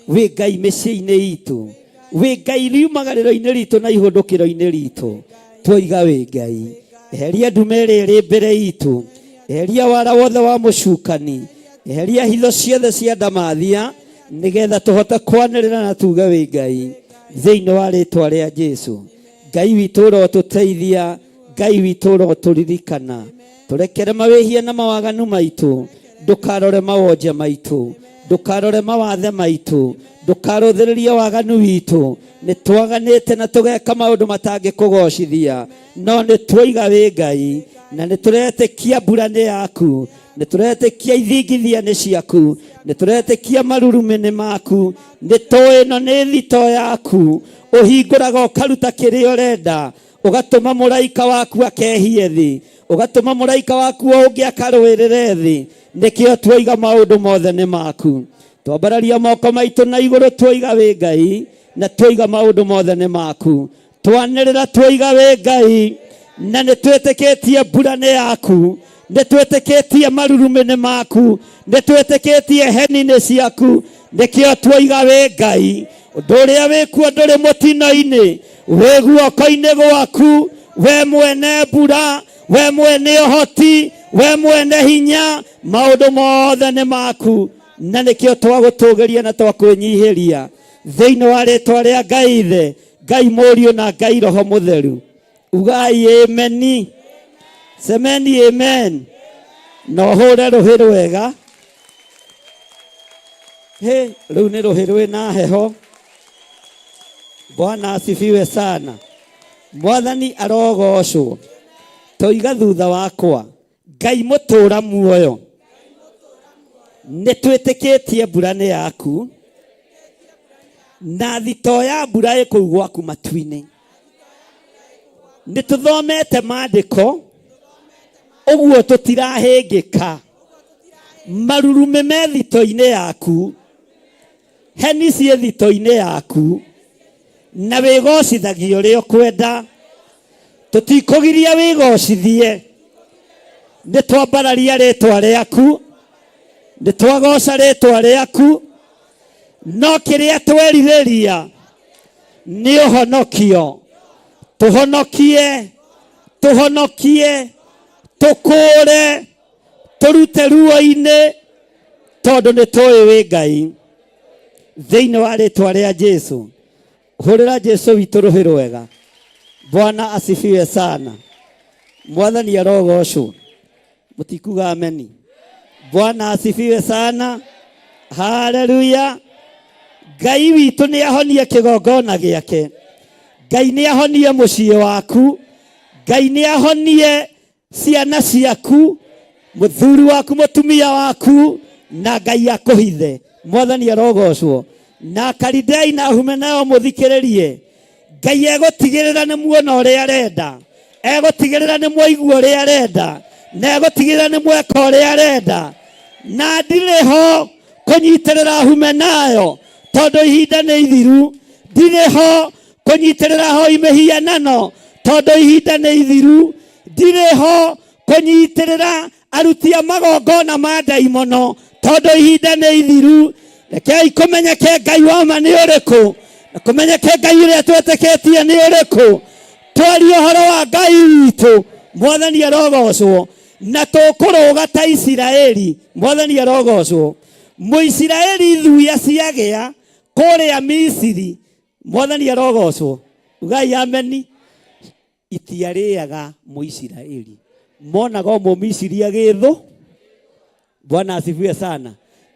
wĩ Ngai mĩciĩ-inĩ itũ, wĩ Ngai riumagarĩro-inĩ ritũ na ihũndũkĩro-inĩ ritũ. Twoiga wĩ Ngai. Eheria ndume ĩrĩa ĩrĩ mbere itũ, eheria wara wothe wa mũcukani, eheria hitho ciothe cia ndamathia, nĩgetha tũhote kwanĩrĩra na tuge wĩ Ngai thĩinĩ wa rĩĩtwa rĩa Jesũ. Ngai witũ ũrotũteithia, Ngai witũ ũrotũririkana. Tũrekere mawĩhia na mawaganu maitũ, ndũkarore mawonje maitũ, ndũkarore mawathe maitũ, ndũkarũthĩrĩrie waganu witũ. Nĩ twaganĩte na tũgeka maũndũ matangĩkũgocithia, no nĩ twoiga wĩ Ngai, na nĩ tũretĩkia mbura nĩ yaku, nĩ tũretĩkia ithingithia nĩ ciaku, nĩ tũretĩkia marurumĩ nĩ maku. Nĩ tũĩ ĩno nĩ thito yaku, ũhingũraga ũkaruta kĩrĩa ũrenda, ũgatũma mũraika waku akehie thĩ, ũgatũma mũraika waku ũngĩ akarũĩrĩre thĩ. Nĩkĩo twoiga maũndũ mothe nĩ maku. Twambararia moko maitũ na igũrũ twoiga wĩ Ngai, na twoiga maũndũ mothe nĩ maku. Twanĩrĩra twoiga wĩ Ngai, na nĩ twĩtĩkĩtie mbura nĩ yaku, nĩ twĩtĩkĩtie marurumĩ nĩ maku, nĩ twĩtĩkĩtie heni nĩ ciaku. Nĩkĩo twoiga wĩ Ngai. Ũndũ ũrĩa wĩkuo ndũrĩ mũtino-inĩ, wĩ guoko-inĩ gwaku, we mwene mbura, we mwene ũhoti, we mwene hinya, maũndũ mothe nĩ maku. Na nĩkĩo twagũtũgĩria na twakwĩnyihĩria thĩinĩ wa rĩĩtwa rĩa Ngai Ithe, Ngai Mũriũ na Ngai Roho Mũtheru. Ugai ameni. Semeni amen. No hore ruhi rwega. He, riu ni ruhi rwina heho. Bwana asifiwe sana. Mwathani arogocwo. Toiga thutha wakwa. Ngai mutura muoyo. Nitwitikitie mbura ni yaku. Na thito ya mbura ikuu gwaku matu-ini. Nituthomete maandiko. Uguo tutirahingika. Marurume me thito-ini yaku. Heni cie thito-ini yaku. Na wigocithagio ri ukwenda. Tutikugiria wigocithie. Nitwambararia ritwa riaku. Nitwagoca ritwa riaku. No kiria tweririria ni uhonokio. Tuhonokie. Tuhonokie. Tukure. Turute ruo-ini. Tondu nitui wi Ngai. Thiini wa ritwa ria Jesu. Hurira Jesu witu ruhi rwega. Bwana asifiwe sana. Mwathani arogocwo. Mutikuga ameni. Bwana asifiwe sana. Haleluya. Ngai witu ni ahonie kigongona giake. Ngai ni ahonie mucii waku. Ngai ni ahonie ciana ciaku. Muthuri waku, mutumia waku, na Ngai akuhithe. Mwathani arogocwo. Na Karidai na Humenayo muthikiririe. Ngai egutigirira ni muona uria arenda. Egutigirira ni mwaigua uria arenda. Na egutigirira ni mweka uria arenda. Na ndiriho kunyitirira Humenayo tondu ihinda ni ithiru. Ndiriho kunyitirira ho imehianano tondu ihinda ni ithiru. Ndiriho kunyitirira aruti a magongona ma ndaimono tondu ihinda ni ithiru. Rekei kumenyeke Ngai wa ma ni uriku. Na kumenyeke Ngai uria twetikitie ni uriku. Twarie uhoro wa Ngai witu. Mwathani arogocwo. Na tukuruga ta Isiraeli. Mwathani arogocwo. Muisiraeli thuya ciagia kuria Misiri. Mwathani arogocwo. Ugai ameni. Itiariaga Muisiraeli. Monaga mu Misiri agithu. Bwana asifiwe sana.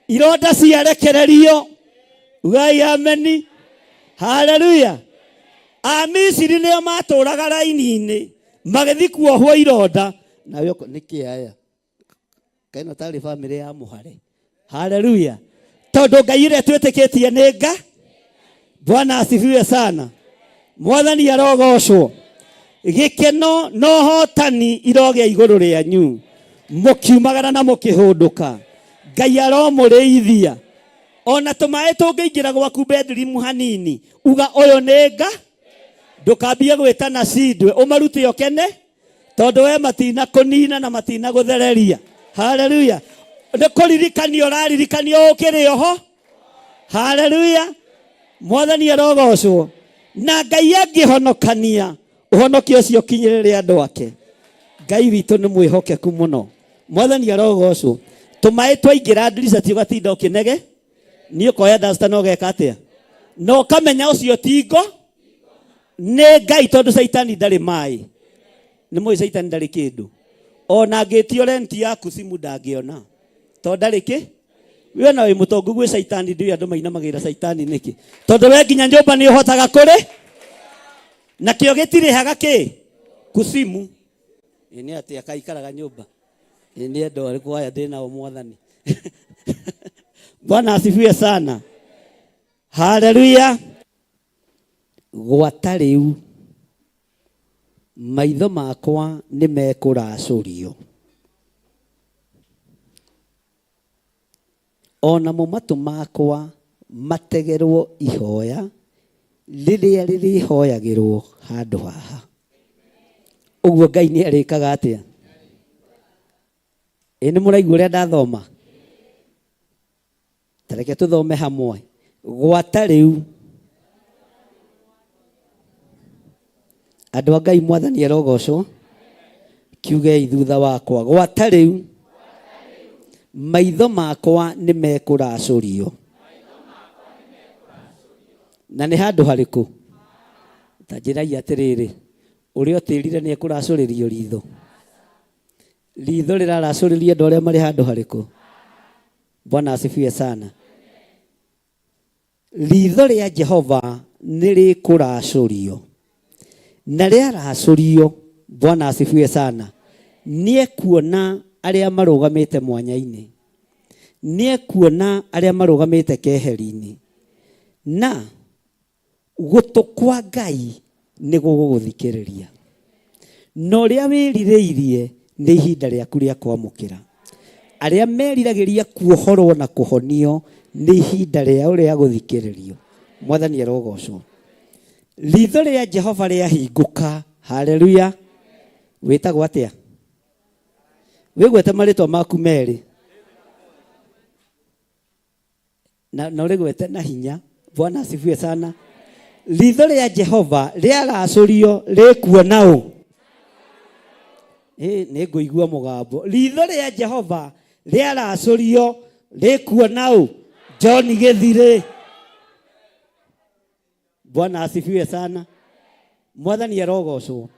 Ironda ciarekererio. Ugai ameni. Haleluya. A Misiri nio maturaga raini-ini magithi kuohwo ironda. Na yoko niki aya. Kaino tari family ya muhare. Haleluya. Tondu Ngai uria twitikitie ni Nga. Bwana asifiwe sana. Mwathani arogocwo. Gikeno no hotani iroge iguru rianyu. Mukiumagara na mukihunduka. Ngai aromurithia. Ona tumae tungiingira gwaku bedroom hanini. Uga uyu ni Nga. Ndukambie gwitana cindwe. Umarute yokene. Tondu we matina kunina na matina guthereria. Haleluya. Ndikuririkania uraririkanio ukirio ho. Haleluya. Mwathani arogocwo. Na Ngai angihonokania. Uhonokio ucio kinyirire andu ake. Ngai witu ni mwihokeku muno. Mwathani arogocwo. Tumae twaingira ndirica ti ugatinda ukinege. Ni ukoya dasta no geka atia. No kamenya ucio tingo. Ni Ngai tondu Saitani ndari mai. Ni mwe Saitani ndari kindu. Ona ngitio renti yaku simu ndangiona. Tondu ndari ki? We na we mutongu gwe Saitani ndio andu mainamagira Saitani niki. Tondu we nginya nyumba ni uhotaga kuri. Na kio gitirihaga ki? Kusimu. Ini ati akaikaraga nyumba. Ini ndo alikuwa ya dena wa Mwathani. Bwana asifiwe sana. Haleluya. Gwatariu maitho makwa ni mekuracurio. Ona mu matu makwa mategerwo ihoya riria ririhoyagirwo handu haha. Uguo Ngai ni arikaga atia? Ini muraigua uria ndathoma? Tareke tuthome hamwe. Gwatariu andu a Ngai Mwathani arogocwo. Kiuge thutha wakwa. Gwatariu maitho makwa ni mekuracurio. Na ni handu hariku? Tanjiragia atiriri. Uria utirire ni ekuracurio ritho. Ritho riraracũrĩria andũ arĩa marĩ handũ harĩkũ? Bwana asifiwe sana. Ritho rĩa Jehova nĩ rĩkũracũrio. Na rĩaracũrio, Bwana asifiwe sana, nĩekuona arĩa marũgamĩte mwanya-inĩ. Nĩekuona arĩa marũgamĩte keheri-inĩ. Na gũtũ kwa Ngai nĩ gũgũthikĩrĩria. Na ũrĩa wĩrirĩirie nĩ ihinda rĩaku rĩa kwamũkĩra. Arĩa meriragĩria kuohorwo na kũhonio nĩ ihinda rĩao rĩa gũthikĩrĩrio. Mwathani arogocwo. Ritho rĩa Jehova rĩahingũka. Haleluya. Wĩtagwo atĩa? Wĩgwete marĩtwa maku merĩ. Na ũrĩgwete na hinya. Bwana asifiwe sana. Ritho rĩa Jehova rĩaracũrio rĩkuona ũ? Nĩ ngũigua mũgambo. Ritho rĩa Jehova rĩaracũrio rĩkuona ũ? John Gĩthirĩ. Bwana asifiwe sana. Mwathani arogocwo.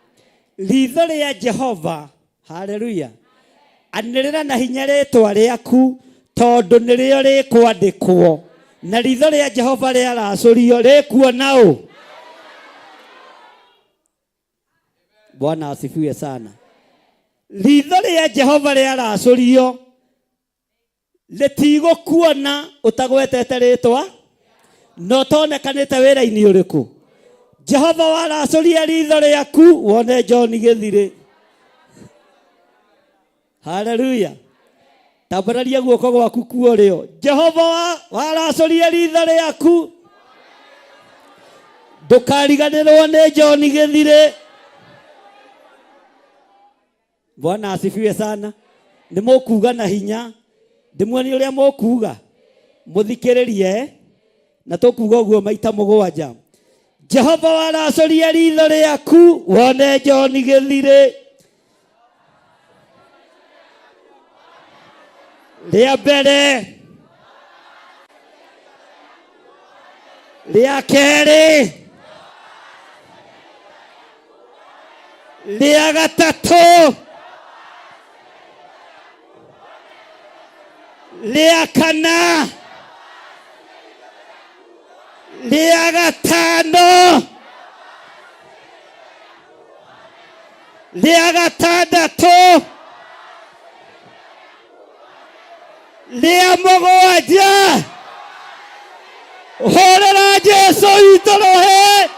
Ritho rĩa Jehova, haleluya, anĩrĩra na hinya rĩtwa rĩaku tondũ nĩrĩo rĩkwandĩkwo. Na ritho rĩa Jehova rĩaracũrio rĩkuona ũ? Bwana asifiwe sana. Ritho rĩa Jehova rĩaracũrio rĩtigũkuona ũtagwetete rĩtwa no tonekanĩte wĩra-inĩ ũrĩkũ. Jehova waracũria ritho rĩaku wone John Gĩthirĩ. Haleluya. Tambararia guoko gwaku kuo rĩo. Jehova waracũria ritho rĩaku ndũkariganĩrwo nĩ John Gĩthirĩ. Bwana asifiwe sana. Nĩ mũkuga na hinya. Ndĩmuonie ũrĩa mũkuga. Mũthikĩrĩrie. Na tũkuga ũguo maita mũgwanja. Jehova waracũria ritho rĩaku wone John Gĩthirĩ. Rĩa mbere. Rĩa kerĩ. Rĩa gatatũ. Rĩa kana. Rĩa gatano. Rĩa gatandatũ. Rĩa mũgwanja. Hũrĩra Jesũ witũ rũhĩ.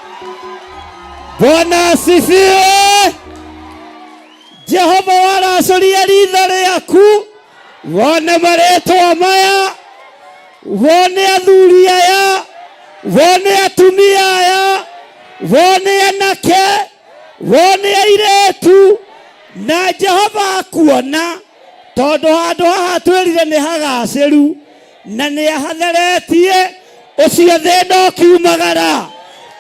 Bwana asifiwe. Jehova waracũria ritho rĩaku wone marĩtwa maya, wone athuri aya, wone atumia aya, wone anake, wone airĩtu, na Jehova akuona tondũ handũ haha twĩrire nĩ hagacĩru na nĩ ahatheretie. Ũcio thĩna ũkiumagara,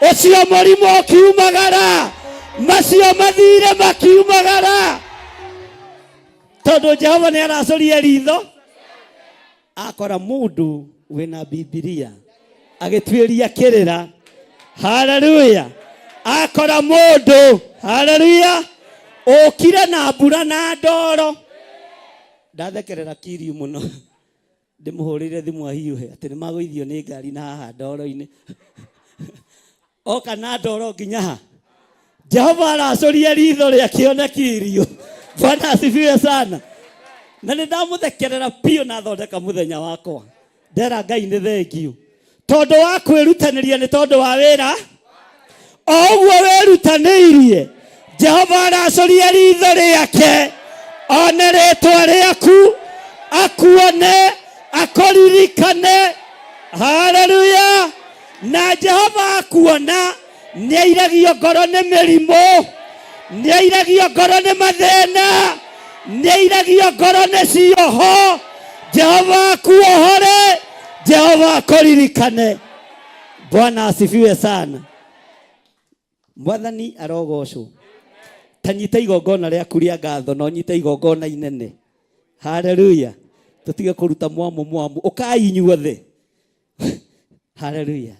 ũcio mũrimũ ũkiumagara, macio mathire makiumagara tondũ Jehova nĩ aracũria ritho. Akora mũndũ wĩna Bibilia agĩtuĩria kĩrĩra. Haleluya. Akora mũndũ, haleluya, ũkire na mbura na ndoro. Ndathekerera Kiriu mũno. Ndĩmũhũrĩire thimũ ahiũhe atĩ nĩ magũithio nĩ ngari na haha ndoro-inĩ. Oka na ndoro nginya ha. Jehova aracũria ritho rĩakĩone Kiriu. Bwana asifiwe sana. Na nĩ ndamũthekerera piũ na thondeka mũthenya wakwa. Ndera Ngai nĩ thengiũ tondũ wa kwĩrutanĩria nĩ tondũ wa wĩra. O ũguo wĩrutanĩirie Jehova aracũria ritho rĩake one rĩtwa rĩaku, akuone, akũririkane. Haleluya. Na Jehova akuona nĩ airagio ngoro nĩ mĩrimũ, nĩ airagio ngoro nĩ mathĩna, nĩ airagio ngoro nĩ cioho. Jehova akuohore, Jehova akũririkane. Bwana asifiwe sana. Mwathani arogocwo. Tanyita igongona rĩaku rĩa ngatho no nyita igongona inene. Haleluya. Tutige kũruta mwamu ũkai inyuothe. Haleluya.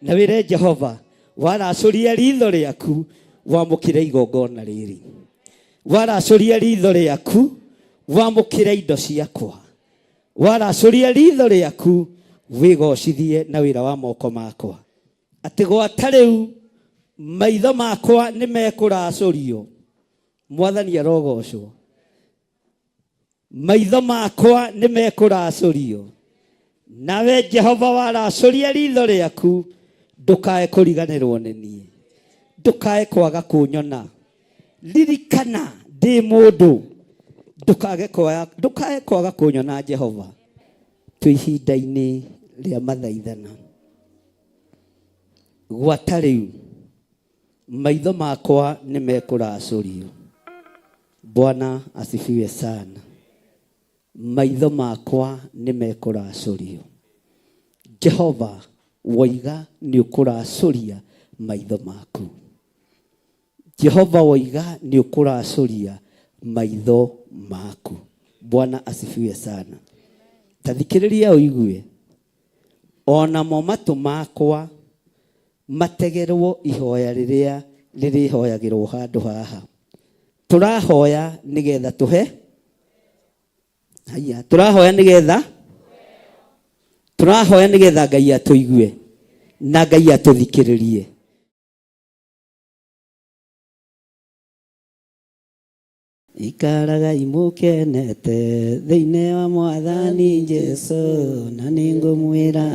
Na wĩre Jehova waracũria ritho rĩaku wamũkĩre igongona rĩrĩ. Waracũria ritho rĩaku wamũkĩra indo ciakwa, waracũria ritho rĩaku, wĩgocithie na wĩra wa moko makwa. Atĩ gwata rĩu maitho makwa nĩ mekũracũrio. Mwathani arogocwo. Maitho makwa nĩ mekũracũrio. Nawe Jehova waracũria ritho rĩaku, ndũkae kũriganĩrwo nĩ niĩ, ndũkae kwaga kũnyona. Ririkana ndĩ mũndũ, ndũkae kwaga kũnyona Jehova. Twĩ ihinda-inĩ rĩa mathaithana. Gwata rĩu maitho makwa nĩ mekũracũrio. Bwana asifiwe sana. Maitho makwa nĩ mekũracũrio. Jehova woiga nĩ ũkũracũria maitho maku. Jehova woiga nĩ ũkũracũria maitho maku. Bwana asifiwe sana. Tathikĩrĩria ũigue. Onamo matũ makwa mategerwo ihoya rĩrĩa rĩrĩhoyagĩrwo handũ haha. Tũrahoya nĩgetha tũhe. Haya, tũrahoya nĩgetha Ngai atũigue na Ngai atũthikĩrĩrie. Ikaraga imukenete thĩinĩ wa Mwathani Jesũ, na nĩngũmwĩra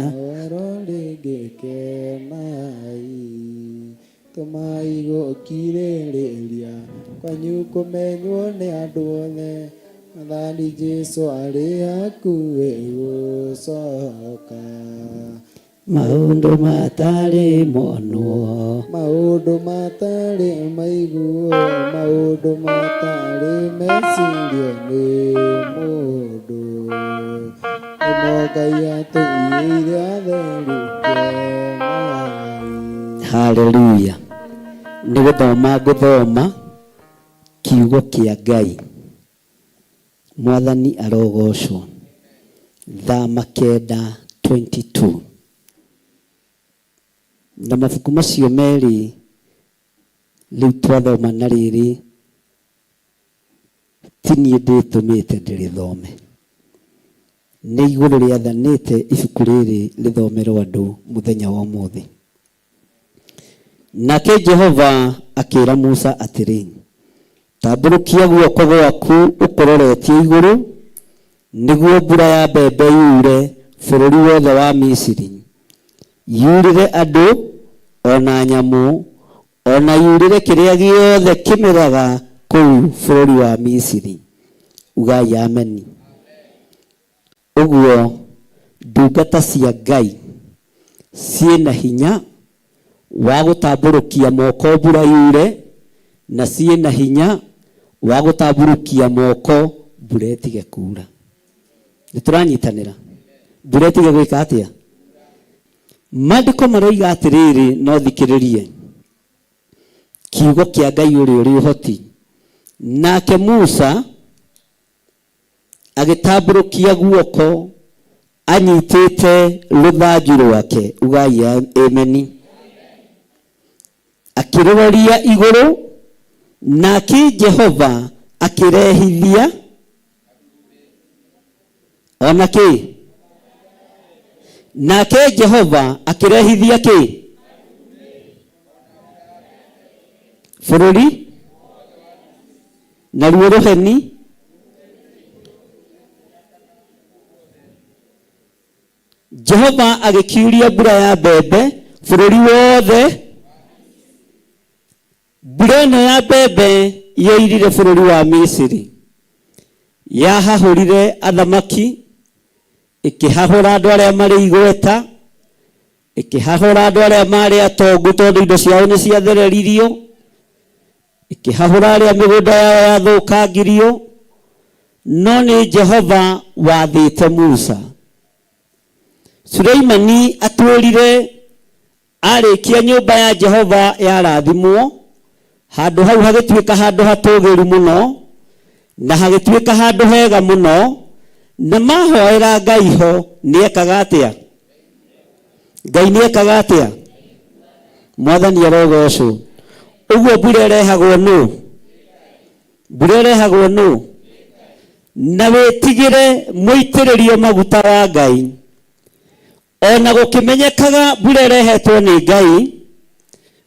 tumai gũkirĩrĩria kwanyu kũmenywo nĩ andũ othe. Mwathani Jesũ arĩ hakuhĩ gũcoka. Maũndũ matarĩ monwo, maũndũ matarĩ maiguo, maũndũ matarĩ mecirio nĩ mũndũ, nĩmo Ngai atũigĩire atherũke. haleluya. Nĩ ngũthoma kiugo kĩa Ngai. Mwathani arogocwo. Thama 9:22. Na mabuku macio merĩ rĩu twathoma na rĩrĩ ti niĩ ndĩtũmĩte ndĩrĩthome. Nĩ igũrũ rĩathanĩte ibuku rĩrĩ rĩthomerwo andũ mũthenya wa ũmũthĩ. Nake Jehova akĩra Musa atĩrĩ, tambũrũkia guoko gwaku ũkũroretie igũrũ, nĩguo mbura ya mbembe yure bũrũri wothe wa Misiri. Yurire andũ, ona nyamũ, ona yurire kĩrĩa gĩothe kĩmeraga kũu bũrũri wa Misiri. Ugai ameni. Ũguo ndungata cia Ngai ciĩna hinya wa gũtambũrũkia moko mbura yure, na ciĩna hinya wa gũtambũrũkia moko mbura ĩtige kuura. Nĩtũranyitanĩra? Mbura ĩtige gwĩka atĩa? Maandĩko maroiga atĩrĩrĩ, no thikĩrĩrie kiugo kĩa Ngai ũrĩa ũrĩ ũhoti. Nake Musa agĩtambũrũkia guoko anyitĩte rũthanju rwake. Ugai ameni. Akĩroria igũrũ, nake Jehova akĩrehithia ona kĩ? Nake Jehova akĩrehithia kĩ? Bũrũri na ruo rũheni. Jehova agĩkiuria mbura ya mbembe bũrũri wothe. Mbura ĩno ya mbembe yoirire bũrũri wa Misiri. Yahahũrire athamaki, ĩkĩhahũra andũ arĩa marĩ igweta, ĩkĩhahũra andũ arĩa marĩ atongu tondũ indo ciao nĩ ciathereririo, ĩkĩhahũra arĩa mĩgũnda yao yathũkangirio. No nĩ Jehova wathĩte Musa. Suleimani atwĩrire arĩkia nyũmba ya Jehova yarathimwo, handũ hau hagĩtuĩka handũ hatũgĩru mũno, na hagĩtuĩka handũ hega mũno, na mahoera Ngai ho. Nĩekaga atĩa? Ngai nĩekaga atĩa? Mwathani arogocwo. Ũguo mbura ĩrehagwo nũ? Mbura ĩrehagwo nũ? na wetigire muitiririo maguta wa Ngai ona gukimenyekaga mbura irehetwo ni Ngai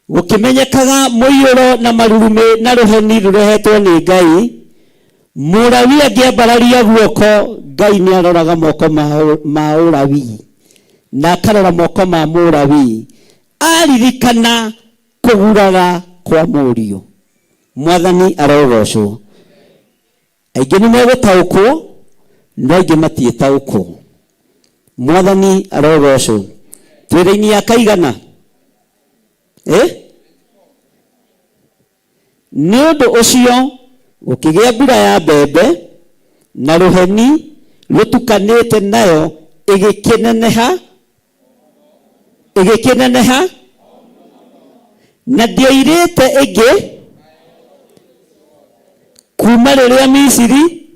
gukimenyekaga muiyuro na marurume na ruheni rurehetwo ni Ngai Mũrawi angĩambararia guoko Ngai nĩ aroraga moko ma ũrawi na akarora moko ma mũrawi aririkana kũguraga kwa mũriũ. Mwathani arogocwo. Aingĩ nĩ megũtaũkwo no aingĩ matiĩtaũkwo. Mwathani arogocwo. Twĩra-inĩ ya kaigana nĩ ũndũ ũcio gũkĩgĩa mbura ya mbembe na rũheni rũtukanĩte nayo ĩgĩkĩneneha na ndioirĩte ĩngĩ kuma rĩrĩa Misiri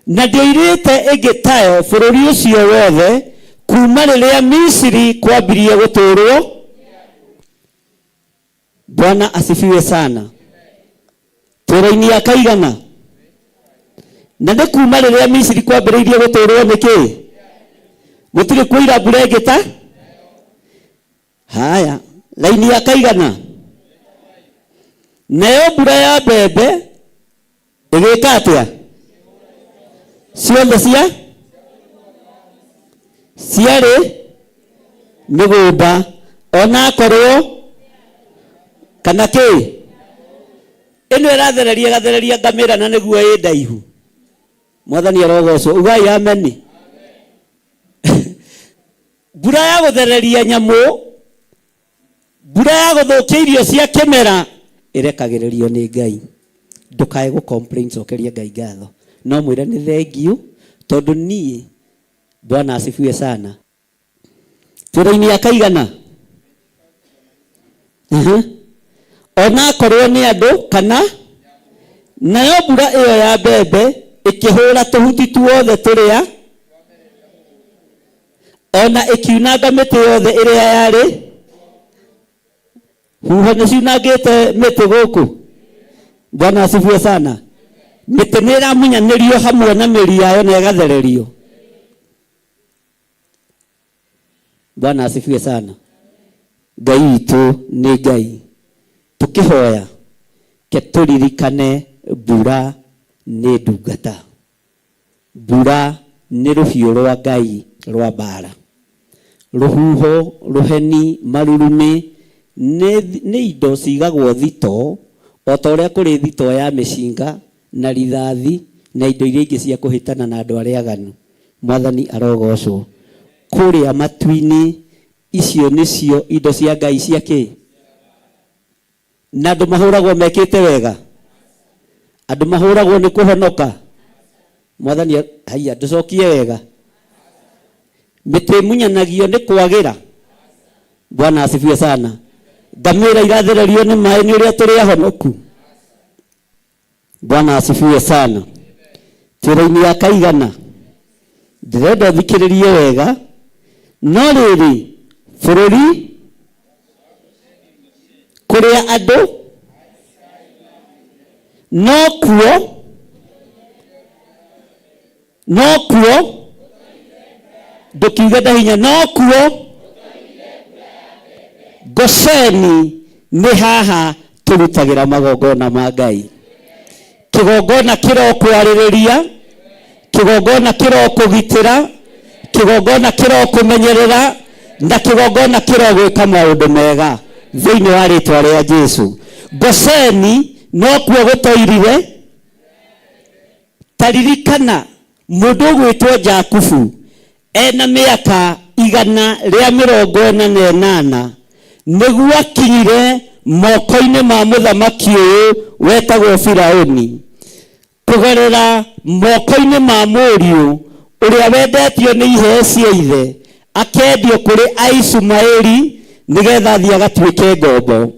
na ndioirĩte ĩngĩ tayo bũrũri ũcio wothe kuma rĩrĩa Misiri kwambirie gũtũũrwo. Bwana asifiwe sana. Twĩra-inĩ ya kaigana na nĩ kuma rĩrĩa Misiri kwambĩrĩirie gũtũũrwo nĩkĩ gũtirĩ kuira mbura ĩngĩ ta haya. Raini ya kaigana nayo mbura ya mbembe ĩgĩka atĩa ciothe ciarĩ mĩgũnda ona akorwo kana kĩ ĩno ĩrathereria ngamĩra na nĩguo ĩ ndaihu. Mwathani arogocwo. Ugai ameni. Mbura ya gũthereria nyamũ, mbura ya gũthũkia irio cia kĩmera ĩrekagĩrĩrio nĩ Ngai. Ndũkae gũ-complain, cokeria Ngai ngatho. No mwĩre nĩ thengiũ tondũ niĩ. Bwana asifiwe sana. Twĩra-inĩ ya kaigana ona akorwo nĩ andũ kana nayo mbura ĩyo ya mbembe ĩkĩhũra tũhuti tuothe tũrĩa ona ĩkiunanga mĩtĩ yothe ĩrĩa yarĩ huho nĩ ciunangĩte mĩtĩ gũkũ. Bwana asifiwe sana. Mĩtĩ nĩ ĩramunyanĩrio hamwe na mĩri yayo na ĩgathererio. Bwana asifiwe sana. Ngai witũ nĩ Ngai. Tukihoya ke turirikane mbura nĩ ndungata. Mbura nĩ rũhiũ rwa Ngai rwa mbara. Rũhuho, rũheni, marurume nĩ indo cigagwo thito o ta ũrĩa kũrĩ thito ya mĩcinga na rithathi na indo iria ingĩ cia kũhĩtana na andũ arĩa aganu. Mwathani arogocwo. Kũrĩa matu-inĩ icio nĩcio indo cia Ngai cia kĩ na andũ mahũragwo mekĩte wega. Andũ mahũragwo nĩ kũhonoka. Mwathani haiya ndũcokie wega. Mĩtĩ munyanagio nĩ kwagĩra. Bwana asifiwe sana. Ngamĩra irathererio nĩ maĩ nĩ ũrĩa tũrĩ ahonoku. Bwana asifiwe sana. Twĩra-inĩ ya kaigana ndĩrenda thikĩrĩrie wega no rĩrĩ bũrũri kũrĩa andũ no kuo ndũkiuge ndahinya no kuo Gosheni nĩ haha tũrutagĩra magongona ma Ngai. Kĩgongona kĩrokwarĩrĩria, kĩgongona kĩrokũgitĩra, kĩgongona kĩrokũmenyerera na kĩgongona kĩrogwĩka maũndũ mega thĩinĩ wa rĩtwa rĩa Jesũ. Gosheni no kuo gũtoirire. Taririkana mũndũ ũgwĩtwo Jakubu ena mĩaka 148 nĩguo akinyire moko-inĩ ma mũthamaki ũyũ wetagwo Firaũni kũgerera moko-inĩ ma mũriũ ũrĩa wendetio nĩ iheo cia ithe akendio kũrĩ Aishumaeli nĩgetha athiĩ agatuĩke ngombo.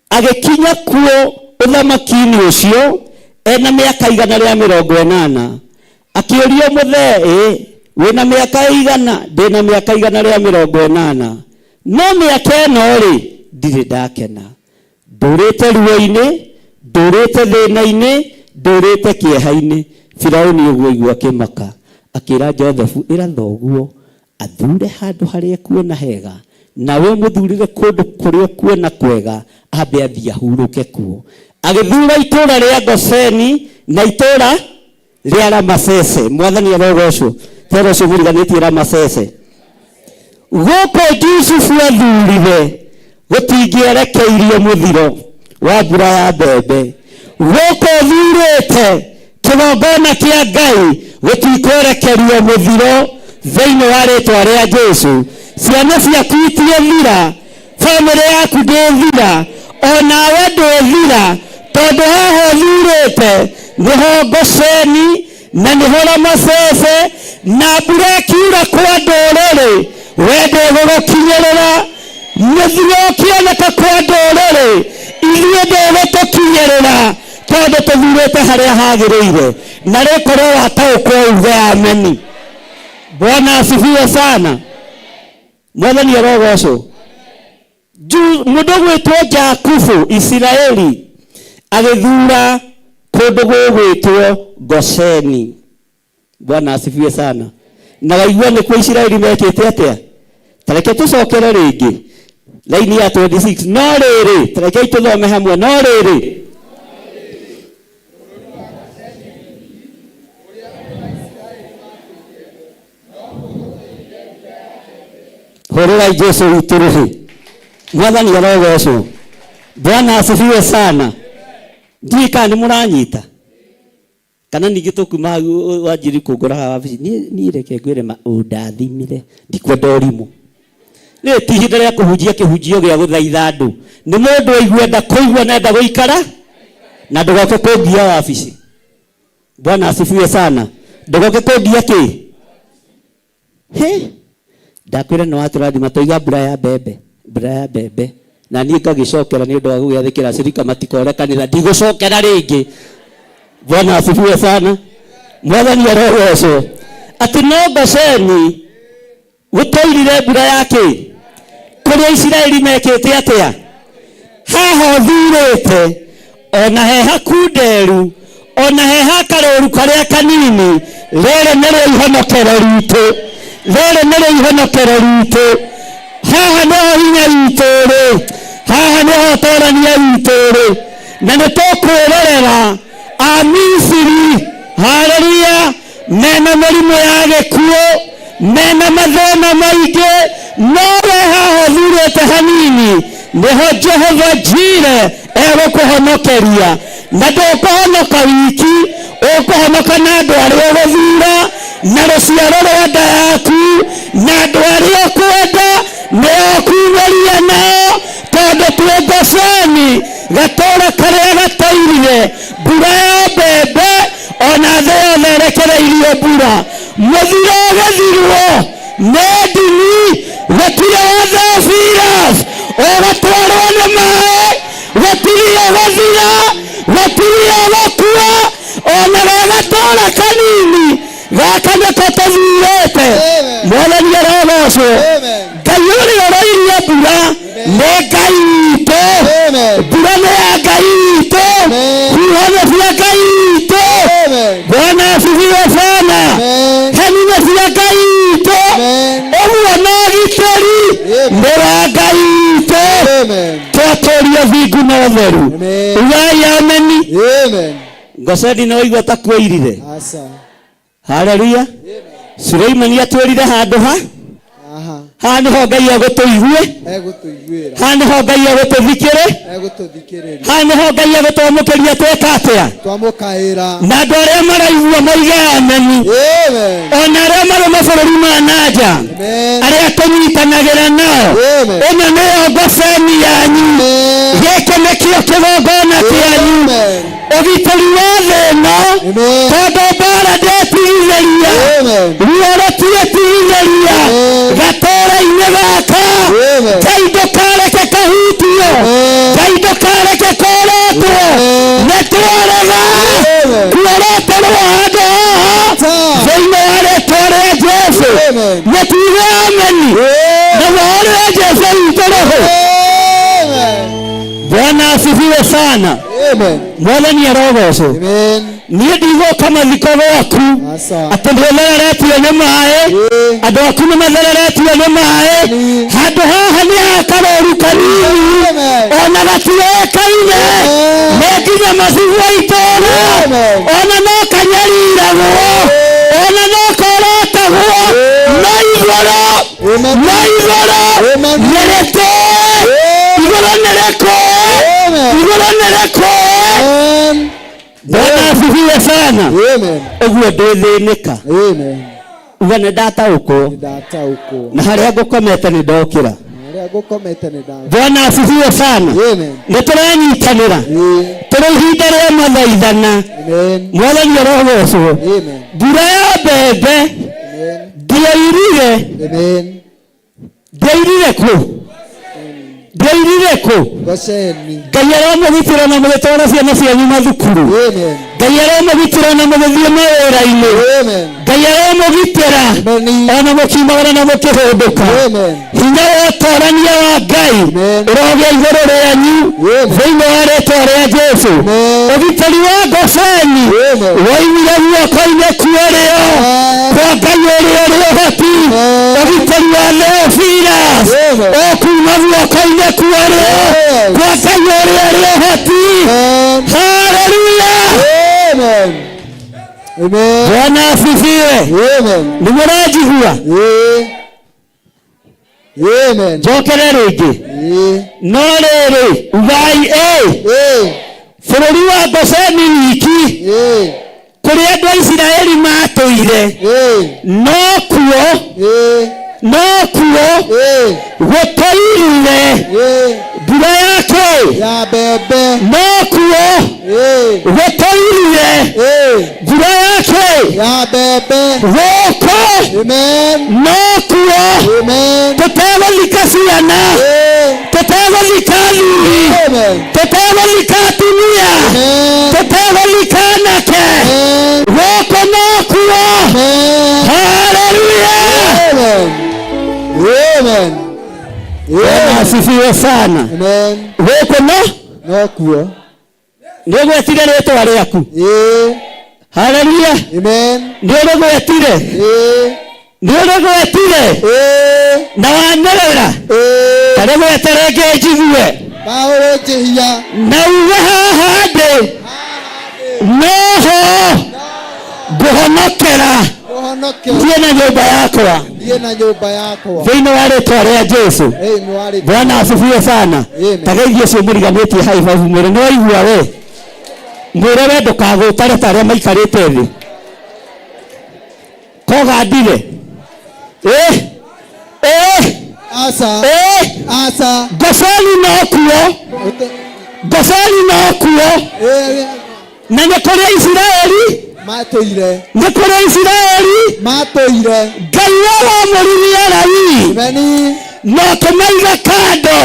Agĩkinya kuo ũthamaki-inĩ ũcio ena mĩaka 180 akĩũrio mũthee wĩna mĩaka igana? Ndĩna mĩaka 180. No mĩaka ĩno rĩ ndirĩ ndakena. Ndũrĩte ruo-inĩ, ndũrĩte thĩna-inĩ, ndũrĩte kĩeha-inĩ. Firaũni ũguo igua akĩmaka, akĩra Joseph, ĩra thoguo athure handũ harĩa kuona hega, nawe mũthurĩre kũndũ kũrĩa kuona kwega, ambe athiĩ ahurũke kuo. Agĩthura itũũra rĩa Goseni na itũũra rĩa Ramasese. Mwathani arogocwo. Tero ũcio mũriganĩtie Ramasese. Gũkũ Jusufu athurire gũtingĩerekeirio mũthiro wa mbura ya mbembe. Gũkũ thurĩte kĩgongona kĩa Ngai gũtikwerekerio mũthiro thĩinĩ wa rĩĩtwa rĩa Jesu. Ciana ciaku itithira, bamĩrĩ yaku ndĩthira, onawe ndũthira, tondũ haha thurĩte nĩho Goseni na nĩho Ramasese, na mbura ĩkiura kwa ndũrĩrĩ wende gũgũkinyĩrĩra. Mũthiro ũkĩoneka kwa ndũrĩrĩ ithuĩ ndũgũtũkinyĩrĩra, tondũ tũthurĩte harĩa hagĩrĩire. Na rĩkorwo wataũkwo uge ameni. Bwana asifiwe sana. Mwathani arogocwo. Mũndũ gwĩtwo Jakubu Isiraeli agĩthura kũndũ gũgwĩtwo Goseni. Bwana asifiwe sana. Na waigua nĩkuo Isiraeli mekĩte atĩa? Tareke tũcokere rĩngĩ laini ya 26. No rĩrĩ, tareke tũthome hamwe. No rĩrĩ, hũrĩrai Jesu witũ rũhĩ. Mwathani arogocwo. Bwana asifiwe sana. Ndiĩ kana nĩ mũranyita kana ningĩ tũkuma wanjiri kũngũraga wabici. Niĩ reke ngwĩre ũndathimire ndikwenda ũrimũ. Nĩ ti ihinda rĩa kũhunjia kĩhunjio gĩa gũthaitha andũ. Nĩ mũndũ aiguenda kũigua na enda gũikara na ndũgoke kũngia wabici. Bwana asifiwe sana. Ndũgoke kũngia kĩ? Ndakwĩra nĩ watũrathima tũiga mbura ya mbembe na niĩ ngagĩcokera nĩ ũndũ wa gũgĩathĩkĩra cirika matikorekanĩra, ndigũcokera rĩngĩ. Bwana asifiwe sana. Mwathani arogocwo. Atĩ no Goseni gũtoirire mbura yake kũrĩa Isiraeli mekĩte atĩa? Haha thurĩte ona he hakunderu ona he hakarũru karĩa kanini. Rĩrĩ nĩrĩo ihonokero ritũ. Rĩrĩ nĩrĩo ihonokero ritũ. Haha nĩho hinya witũ rĩ. Haha nĩho ũtũũrania witũ rĩ. Na nĩtũkwĩrorera Amisiri, haleluya, mena mĩrimũ ya gĩkuũ, mena mathĩna maingĩ, nowe haha thurĩte hanini nĩho Jehova Jire egũkũhonokeria. Na ndũkũhonoka wiki, ũkũhonoka na andũ arĩa ũgũthura na rũciaro rwa nda yaku, na andũ arĩa ũkwenda nĩo ũkuumĩria nao, tondũ twĩ Goseni, gatũũra karĩa gatoirire mbura ya mbembe, ona thĩ yothe ĩrekereirio mbura. Mũthiro ũgĩthirwo nĩ ndini, gũtirĩ Theophilus ũgatwarwo nĩ maĩ, gũtirĩ ũgũthira, gũtirĩ ũgũkua, ona gagatũũra kanini gaka nĩko tũthurĩte. Mwathani arogocwo. Ngai ũrĩa ũroirie mbura nĩ Ngai witũ. Mbura nĩ ya Ngai witũ. Huho nĩ cia Ngai witũ. Bwana asifiwe sana. Heni nĩ cia Ngai witũ. Ũguo na ũgitĩri nĩ wa Ngai witũ. Twatũũria thingu na ũtheru. Ugai ameni. Goseni nĩ waigua ta kwĩirire. Haleluya. Suleimani atwĩrire handũ ha haha nĩho Ngai egũtũigue, haha nĩho Ngai egũtũthikĩre, haha nĩho Ngai egũtwamũkĩria twĩka atĩa? Na andũ arĩa maraigua moige ameni. Ona arĩa marĩ mabũrũri ma nanja arĩa tũnyitanagĩra nao, ĩno nĩyo Goseni yanyu. Gĩkĩ nĩkĩo kĩgongona kĩanyu. Ũgitĩri wa thĩ ĩno, tondũ mbara ndĩtigithĩria, ruo rũtiĩtigithĩria gatũũra-inĩ gaka. Ngai ndũkareke kahutio, Ngai ndũkareke korotwo. Nĩtwarega kuorotorwo handũ haha thĩinĩ wa rĩĩtwa rĩa Jesũ. Nĩtuge ameni. Nĩguo ũrĩa Jesũ witũ roho. Bwana asifiwe sana. Mwathani arogocwo. niĩ ndigũka mathiko gwaku atĩ ndũthereretio nĩ maĩ, andũ aku nĩ mathereretio nĩ maĩ. Handũ haha nĩ hakarũru kanini ona gatiũĩkaine, nĩ nginya macibu wa itũũra, ona no kanyariragwo, ona no korotagwo na igũrũ nĩrĩtũ, igũrũ nĩrĩkũ. Bwana asifiwe sana. Ũguo ndĩthĩnĩka, uga nĩ ndataũkwo na harĩa ngũkomete nĩ ndokĩra. Bwana asifiwe sana. Nĩ tũranyitanĩra, tũrĩ ihinda rĩa mathaithana. Mwathani arogocwo. Mbura ya mbembe ndĩoirire kũ? Ngai aromũgitĩra na mũgĩtwara ciana cianyu mathukuru. Ngai aromũgitĩra na mũgĩthiĩ mawĩra-inĩ. Ngai aromũgitĩra ona mũkiumagara na mũkĩhũndũka. Hinya wa ũtoorania wa Ngai ũrogĩa igũrũ rĩanyu thĩinĩ wa rĩĩtwa rĩa Jesũ. Ũgitĩri wa Gosheni woimire guoko-inĩ kũrĩo kwa Ngai ũrĩa ũrĩ ũhoti. Ũgitĩri wa Theophilus ũkuuma guoko-inĩ kũrĩo kwa Ngai ũrĩa ũrĩ ũhoti. Haleluya. Bwana asifiwe. Nĩ mũranjigua? Njokere rĩngĩ. No rĩrĩ ugai bũrũri wa Gosheni wiki kũrĩa andũ a Isiraeli matũire, no kuo gũtoirire mbura yake ya mbembe, no kuo gũtoirire mbura yake ya mbembe gũkũ, no kuo tũtegũthika ciana, tũtegũthika athuri, tũtegũthika atumia, tũtegũthika anake, gũkũ no kuo. Haleluya. Bwana asifiwe sana. Gũkũ no kuo nĩ ũgwetire rĩĩtwa rĩaku. Haleluya. Nĩ ũrĩgwetire na wanĩrĩra. Tarĩ gwetere ngĩnjigue na uge haha ndĩ noho ngũhonokera thiĩ na nyũmba yakwa thĩinĩ wa rĩĩtwa rĩa Jesũ. Bwana asifiwe sana. Tageithie ũcio mũriganĩtie high five mwĩre nĩ waigua we, mwĩre we ndũkagũtare ta arĩa maikarĩte thĩ kogandire. Gosheni no kuo na nĩ kũrĩa Isiraeli matũire, nĩ kũrĩa Isiraeli matũire. Ngai wamũririe Lawi no kũmaiga kando.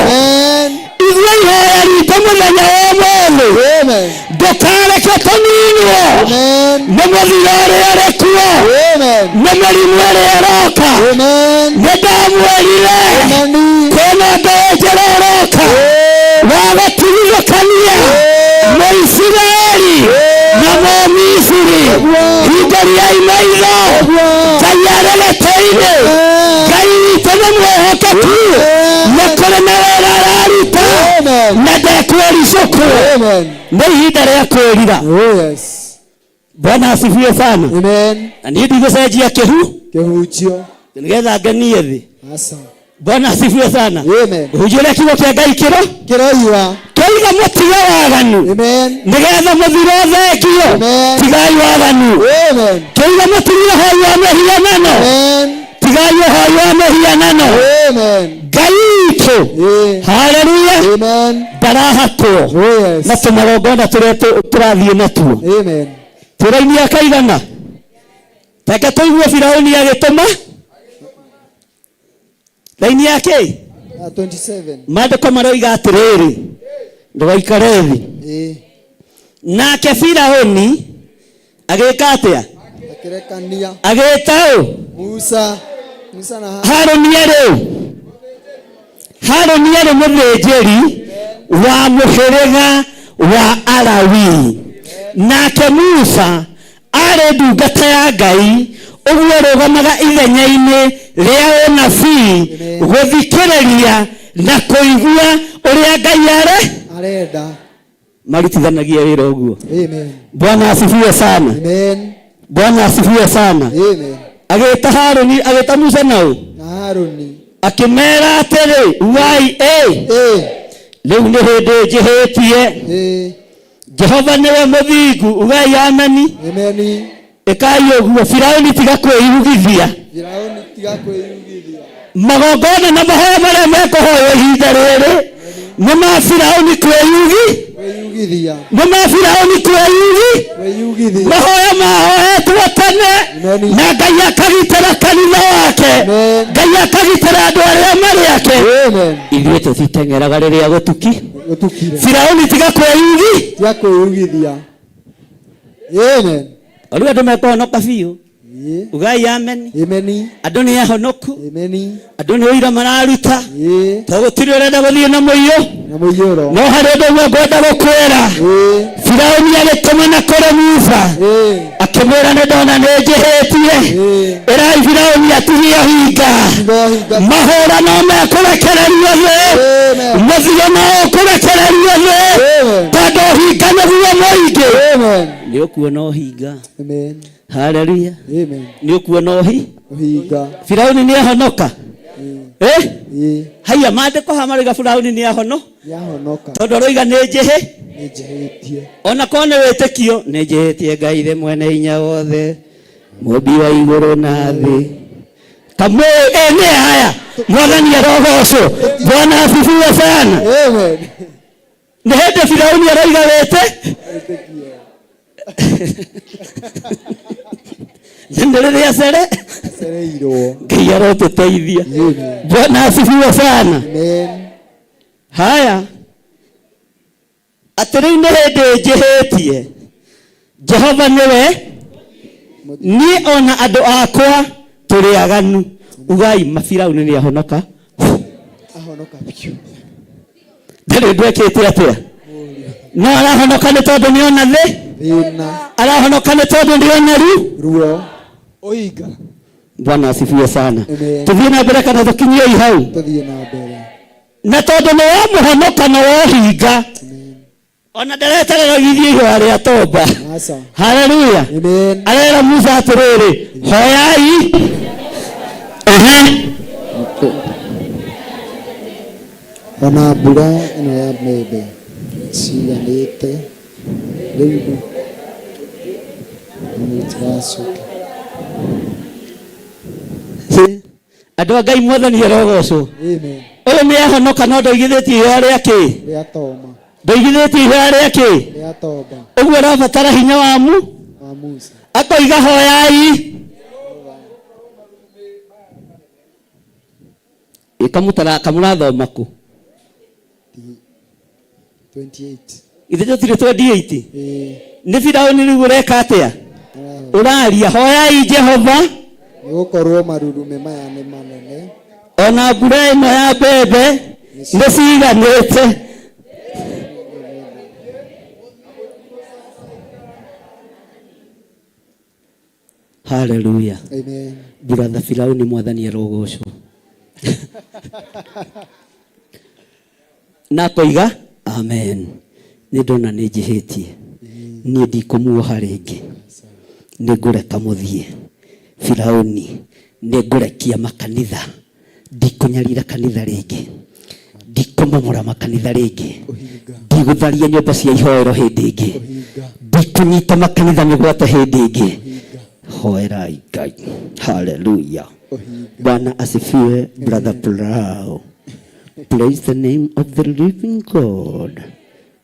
Ithuĩ ihoya ritũ mũthenya wa ũmũthĩ ndũkareke tũninwo nĩ mũthiro ũrĩa ũrĩ kuo, nĩ mĩrimũ ĩrĩa ĩroka. Nĩ ndamwĩrire kwĩna ndũĩ njĩra ũroka wa gũtigithũkania Mũisiraeli na Mũmisiri. Hingũriai maitho, Ngai arĩ-gĩtĩ-inĩ, Ngai witũ nĩ mwĩhokeku, nĩ kũrĩ na wĩra araruta na ndekwĩricũkwo. Nĩ ihinda rĩa kwĩrira. Bwana asifiwe sana. Na niĩ ndigũcenjia kĩhunjio nĩgetha ngenie thĩ. Bwana asifiwe sana. Kĩhunjio ũrĩa kiugo kĩa Ngai kĩroiga tũiga mũtiga waganu nĩgetha mũthiro thengio. Tigai waganu, tũiga mũtiga ũhoi wa mĩhianano, tigai ũhoi wa mĩhianano. Ngai witũ haleluya ndarahatwo na tũmagongona tũrĩa tũrathiĩ natuo. Tũraini akaigana reke tũigue Firaũni agĩtũma raini yake 27. Maandĩko maroiga atĩrĩrĩ, ndũgaikare thĩ. Nake Firaũni agĩka atĩa? Agĩĩta Musa na Harũni arĩ mũthĩnjĩri wa mũhĩrĩga wa Alawi, nake Musa arĩ ndungata ya Ngai ũguo rũgamaga ithenya-inĩ rĩa ũnabii gũthikĩrĩria na kũigua ũrĩa Ngai arenda marutithanagia wĩra ũguo. Amen. Bwana asifiwe sana. Amen. Bwana asifiwe sana. Amen. Agĩta Harũni, agĩta Musa nao Na Harũni akĩmera atĩrĩ, wai rĩu nĩ hĩndĩ njĩhĩtie. Jehova nĩwe mũthingu, ugai ameni. Ameni. Ĩkai ũguo, Firaũni tiga kwĩyugithia. Firaũni tiga kwĩyugithia. Magongona na mahoya marĩa mekũhoywo ihinda rĩrĩ nĩ ma Firaũni kwĩyugithia. Nĩ ma Firaũni kwĩyugithia. Mahoya mahoetwo tene na Ngai akagitĩra kanitha wake. Ngai akagitĩra andũ arĩa marĩ ake. Ithuĩ tũtiteng'eraga rĩrĩa gũtukire. Firaũni tiga kwĩyugithia. Amen. Rĩu andũ mekũhonoka biũ. Ugai ameni. Ameni. Andũ nĩ ahonoku. Ameni. Andũ nĩ ũira mararuta. Tondũ gũtirĩ ũrenda gũthiĩ na mũiyũ. No harĩ ũndũ ũmwe ngwenda gũkwĩra. Firaũni agĩtũmana kũrĩ Musa akĩmwĩra nĩ ndona nĩ njĩhĩtie. Ĩrai Firaũni atige hinga. Mahũra no mekũrekererio thĩ. Mũthiro no ũkũrekererio thĩ. Tondũ hinga nĩguo mũingĩ. Nĩ ũkuona ũhinga. Amen. Hallelujah. Amen. Nĩ ũkuona ũhinga. Firaũni nĩ ahonoka. Haya maandĩko hamarĩga Firaũni nĩ ahonoka. Tondũ roiga nĩ njĩhĩtie. Ona korwo nĩ wĩtĩkio nĩ njĩhĩtie Ngai thĩ mwene hinya wothe mũmbi wa igũrũ na thĩ. Kamũĩ nĩ haya mwathani arogocwo. Bwana asifiwe sana. Amen. Nĩ hĩndĩ Firaũni aroiga wĩtĩkio. Nyenderea sereirwo. Ngai arotũteithia. Bwana asifiwe sana. Amen. Haya atĩrĩ nĩ hĩndĩ njĩhĩtie. Jehova nĩwe niĩ ona andũ akwa tũrĩ aganu. Ugai Firaũni nĩ ahonoka. Biũ. Ndarĩ ndwĩkĩte atĩa. No arahonoka nĩ tondũ nĩ ona thĩ. Arahonoka nĩ tondũ nĩ ona ruo. Ũhinga. Bwana asifiwe sana. Tuthiĩ na mbere kana tũkinyie hau. Tuthiĩ na mbere. Na tondũ nĩ wamũhonoka na wohinga. Ona ndareterera githie ihũa rĩa tomba. Haleluya. Amen. Arera Musa atĩrĩrĩ, hoyai. Ona mbura ĩno ya mbembe ciganĩte rĩu nĩtũracoka. Andũ a Ngai mwathani arogocwo. Amen. Ũyũ nĩ ahonoka no ndoigithĩtie ihũa rĩa kĩ? Rĩa toma. Ndoigithĩtie ihũa rĩa kĩ? Rĩa tomba. Ũguo ũrabatara hinya wa Musa. Akoiga hoyai. Kamũrathoma kũ? 28. Ithe tũtirĩ 28. Nĩ Firaũni rĩu ũreka atĩa? Ũraria hoyai Jehova. Nĩgũkorwo marurume maya nĩ manene. Ona mbura ĩno ya mbembe nĩ ciganĩte. Hallelujah. Amen. Brother Firaũni mwathani arogocwo. Na koiga amen. Nĩ ndona nĩ njĩhĩtie. Niĩ ndikũmuoha rĩngĩ. Nĩ ngũreka mũthiĩ. Firaũni nĩ ngũrekia makanitha. Ndikũnyarira kanitha rĩngĩ. Ndikũmomora makanitha rĩngĩ. Ndigũtharia nyũmba cia ihoero hĩndĩ ĩngĩ. Ndikũnyita makanitha mĩgwate hĩndĩ ĩngĩ. Hoerai Ngai. Hallelujah. Bwana asifiwe. Brother Plau. Praise the name of the living God.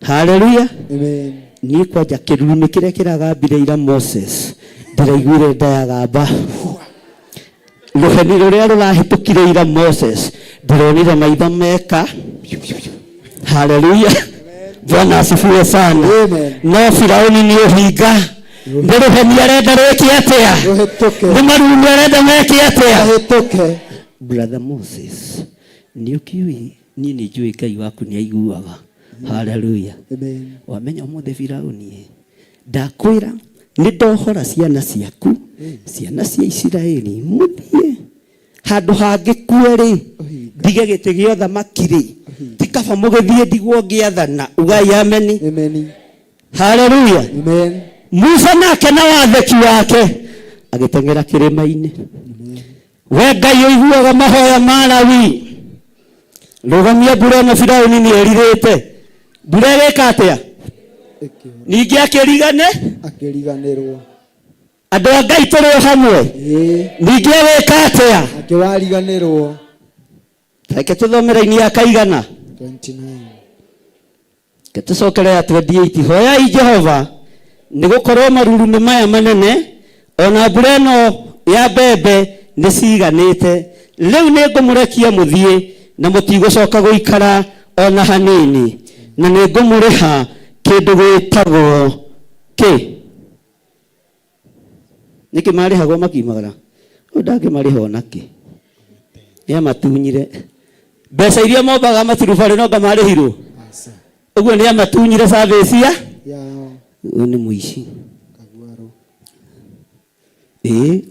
Hallelujah. Amen. Niĩ kwanja kĩrumi kĩrĩa kĩragambire ira Moses ndĩraiguire ndayagamba. Rũheni rũrĩa rũrahĩtũkire ira Moses ndĩronire maitho meka. Hallelujah. Bwana asifiwe sana. No Firaũni nĩ ũhinga. Nĩ rũheni arenda rwĩke atĩa? Nĩ marurume arenda meke atĩa? Brother Moses nĩ ũkiũĩ niĩ nĩ njũĩ Ngai waku nĩ aiguaga. Hallelujah. Amen. Wamenya ũmũthĩ Firaũni ndakwira ni ndohora ciana ciaku ciana cia Isiraeli muthie handu hangi kueri ndige gite gio thamaki ri tikaba mugithie ndigwo ngiathana ugai ameni Amen. haleluya Amen. Musa nake na watheki wake agitengera kirima-ini we Ngai uiguaga mahoya ma Lawi rugamia mbura na Firauni ni eririte mbura geka atia ningi akiriganirwo andu a Ngai turi hamwe ningi geka atia akiwariganirwo reke tuthomera-ini ya kaigana 29 ketucokere ya 28 hoyai Jehova nigukorwo marurume maya manene ona mbura ĩno ya mbembe nĩ ciganĩte rĩu nĩ ngũmũrekia mũthiĩ na mũtigũcoka gũikara ona hanini na nĩ ngũmũrĩha kĩndũ gĩtagwo nĩkĩ marĩhagwo makiumagara ndangĩmarĩha onakĩ nĩ amatunyire mbeca iria mombaga maturubarĩ no ngamarĩhirwo ũguo nĩ amatunyire service ya ũyũ nĩ mũici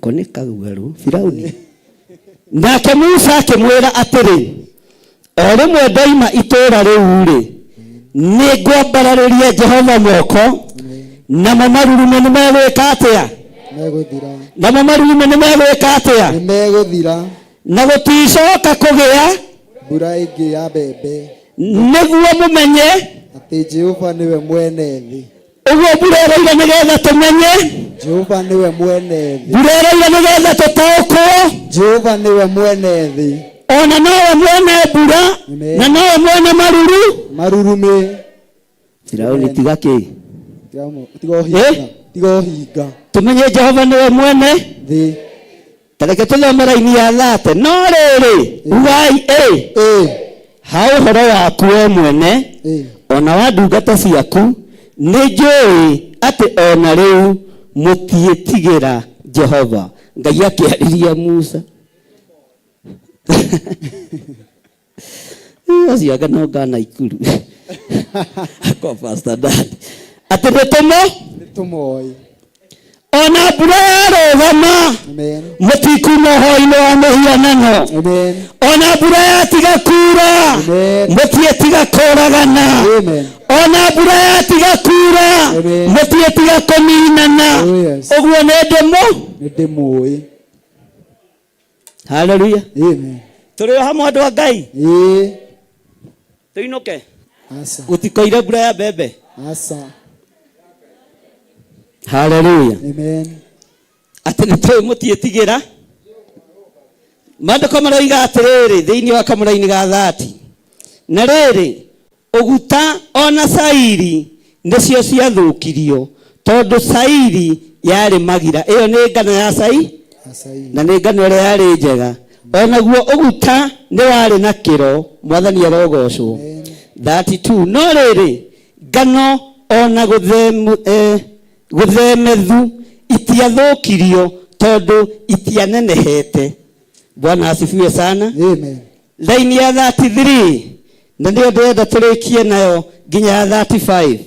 kone kaguaru Firauni nake Musa akĩmwĩra atĩrĩ o rĩmwe ndoima itũũra rĩu rĩ nĩ ngwambararĩria Jehova moko namo marurume nĩ megwĩka atĩa namo marurume nĩ megwĩka atĩa nĩ megũthira na gũticoka kũgĩa mbura ĩngĩ ya mbembe nĩguo mũmenye atĩ Jehova nĩwe mwene thĩ uguo mbura ĩroira nĩgetha tũmenye Jehova niwe mwene thĩ mbura ĩroira nĩgetha tũtaũkwo Jehova niwe mwene thĩ ona nowe mwene mbura na nowe mwene marurume Firauni tigakĩ tiga ũhinga tumenye Jehova niwe mwene thĩ tareke tuthomera-ini ya 30 no rĩrĩ ugai ha ũhoro waku we mwene ona wa ndungata ciaku nĩ njũĩ atĩ ona rĩu mũtiĩtigĩra Jehova. Ngai akĩarĩria Musa acio anga no ngana ikuru kwa Pastor Dad atĩ nĩtũmoĩ ona mbura yarũgama mũtikuma ũhoro-inĩ wa mũhianano ona mbura yatiga kuura mũtiĩtiga kũragana ona mbura yatiga kuura mũtiĩtiga kũninana ũguo nĩ ndĩmũĩ haleluya tũrĩ o hamwe andũ a Ngai tũinũke gũtikoire mbura ya mbembe haleluya atĩ nĩtũĩ mũtiĩtigĩra maandĩko maroiga atĩrĩrĩ thĩinĩ wa kamũra-inĩ ga 30 na rĩrĩ ũguta ona cairi nĩcio ciathũkirio tondũ cairi yarĩ magira ĩyo nĩ ngano ya na nĩ ngano ĩrĩa yarĩ njega onaguo ũguta nĩ warĩ na kĩro mwathani arogocwo 32 no rĩrĩ ngano ona gũthemethu itiathũkirio tondũ itianenehete. Bwana asifiwe sana. Laini ya 33 na ndio ndĩrenda tũrĩkie nayo nginya ya 35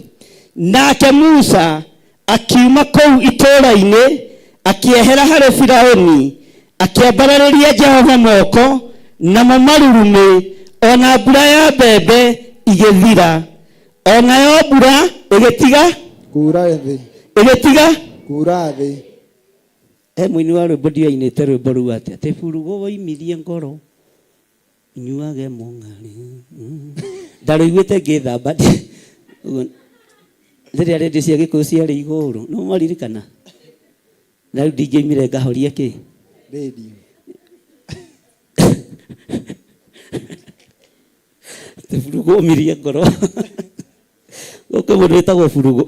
nake Musa akiuma kũu itũũra-inĩ akĩehera harĩ Firaũni akĩambararĩria Jehova moko namo marurume ona mbura ya mbembe igĩthira onayo mbura ĩgĩtiga kuura thĩ. Mũini wa rwĩmbo ndiainĩte rwĩmbo rũu atĩa atĩ burugo woimirie ngoro nyuage mũng'arĩ ndarũiguĩte ngĩthamba rĩrĩa redio cia Gĩkũyũ ciarĩ igũrũ no maririkana na rĩu ndingĩoimire ngahoria kĩ redio atĩ burugo woimirie ngoro gũkũ mũndũ wĩtagwo burugo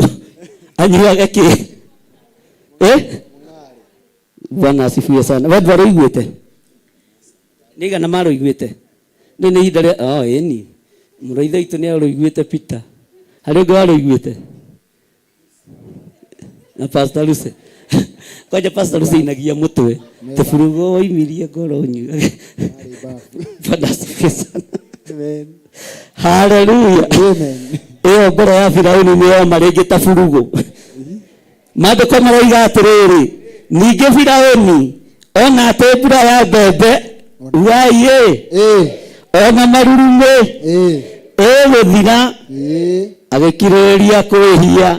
anyuage kĩ Bwana asifiwe sana. Watu waroiguĩte nĩigana maroiguĩte nĩ ihinda rĩa eni mũraitha itũ nĩ aroiguĩte Peter harĩ ũngĩ waroiguĩte na Pastor Lucy kwaja Pastor Lucy inagia mũtwe tũburugo woimirie ngoro nyuage. Bwana asifiwe sana. Haleluya. Iyo ngoro ya Firaũni nĩ yoma rĩngĩ ta burugo Maandĩko maroiga atĩrĩrĩ, ningĩ Firaũni ona atĩ mbura ya mbembe ugai ona marurume gũthira agĩkirĩrĩria kwĩhia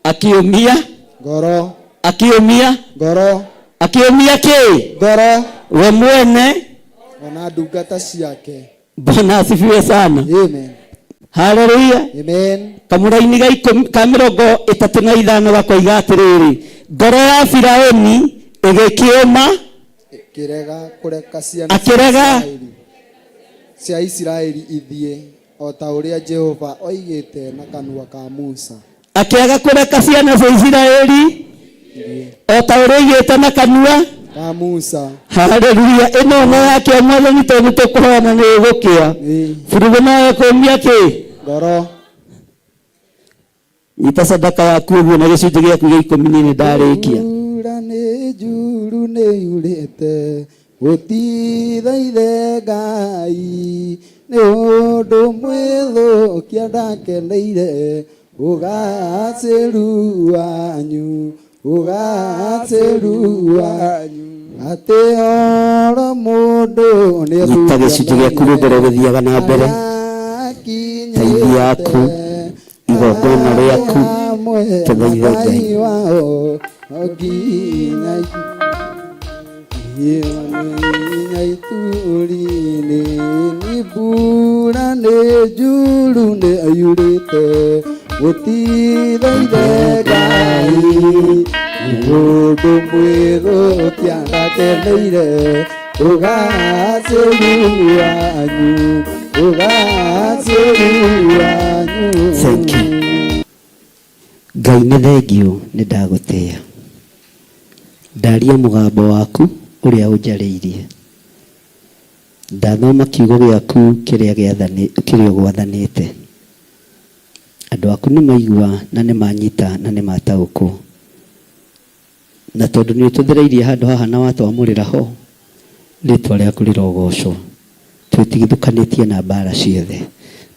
akiumia ngoro kĩ ngoro we mwene ona ndungata ciake. Bwana asifiwe sana. Amen. Haleluya. Amen. Kamũra-inĩ ka 35 gakoiga atĩrĩrĩ, ngoro ya Firaũni ĩgĩkĩũma kirega kureka ciana cia Isiraeli ithie o ta ũrĩa Jehova oigĩte na kanua ka Musa. Akĩaga kũreka ciana cia Isiraeli o ta ũrĩa oigĩte na kanua ka Musa. Haleluya. Ĩno no yake Mwathani tondũ tũkũhana nĩ gũkĩa. Furugo nawe kũmia kĩ ngoro. Ita sadaka yaku ũguo na gĩcunjĩ gĩaku gĩa 10 nĩ ndarĩkia. Nĩ njuru nĩ yurĩte gũtithaithe Ngai nĩ ũndũ mwĩthũkia ndakeneire ũgacĩru wanyu atĩ oro mũndũ nĩ nyita gĩcunjĩ gĩaku mbere gĩthiaga na mbere taithia yaku igongona rĩaku tũthaithe Ngai wao oginya ituri-inĩ nĩ mbura nĩ njuru nĩ yurĩte gũtithaithe Ngai mũndũ mwĩthũkia ndakeneire ũgacĩru wanyu. Thank you. Ngai nĩ thengio nĩ ndagũtĩĩa. Ndaria mũgambo waku ũrĩa ũnjarĩirie. Ndathoma kiugo gĩaku kĩrĩa gwathanĩte. Andũ aku nĩ maigua na nĩ manyita na nĩ mataũkwo. Na tondũ nĩ ũtũthereirie handũ haha na watwamũrĩra ho, rĩtwa rĩaku rĩrogocwo. Twĩtigithũkanĩtie na mbara ciothe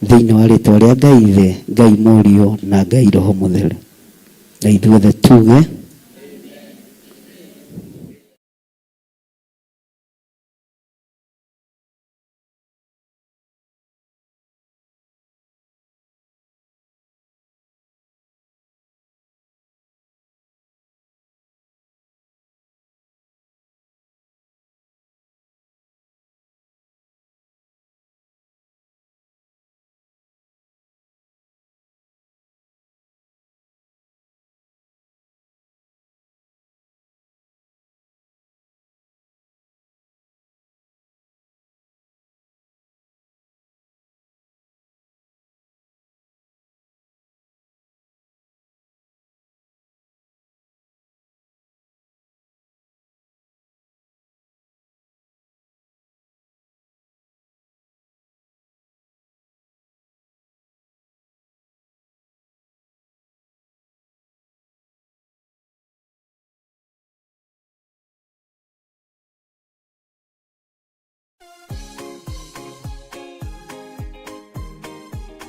thĩinĩ wa rĩtwa rĩa Ngai Ithe, Ngai Mũriũ na Ngai Roho Mũtheru. Na ithuothe tuge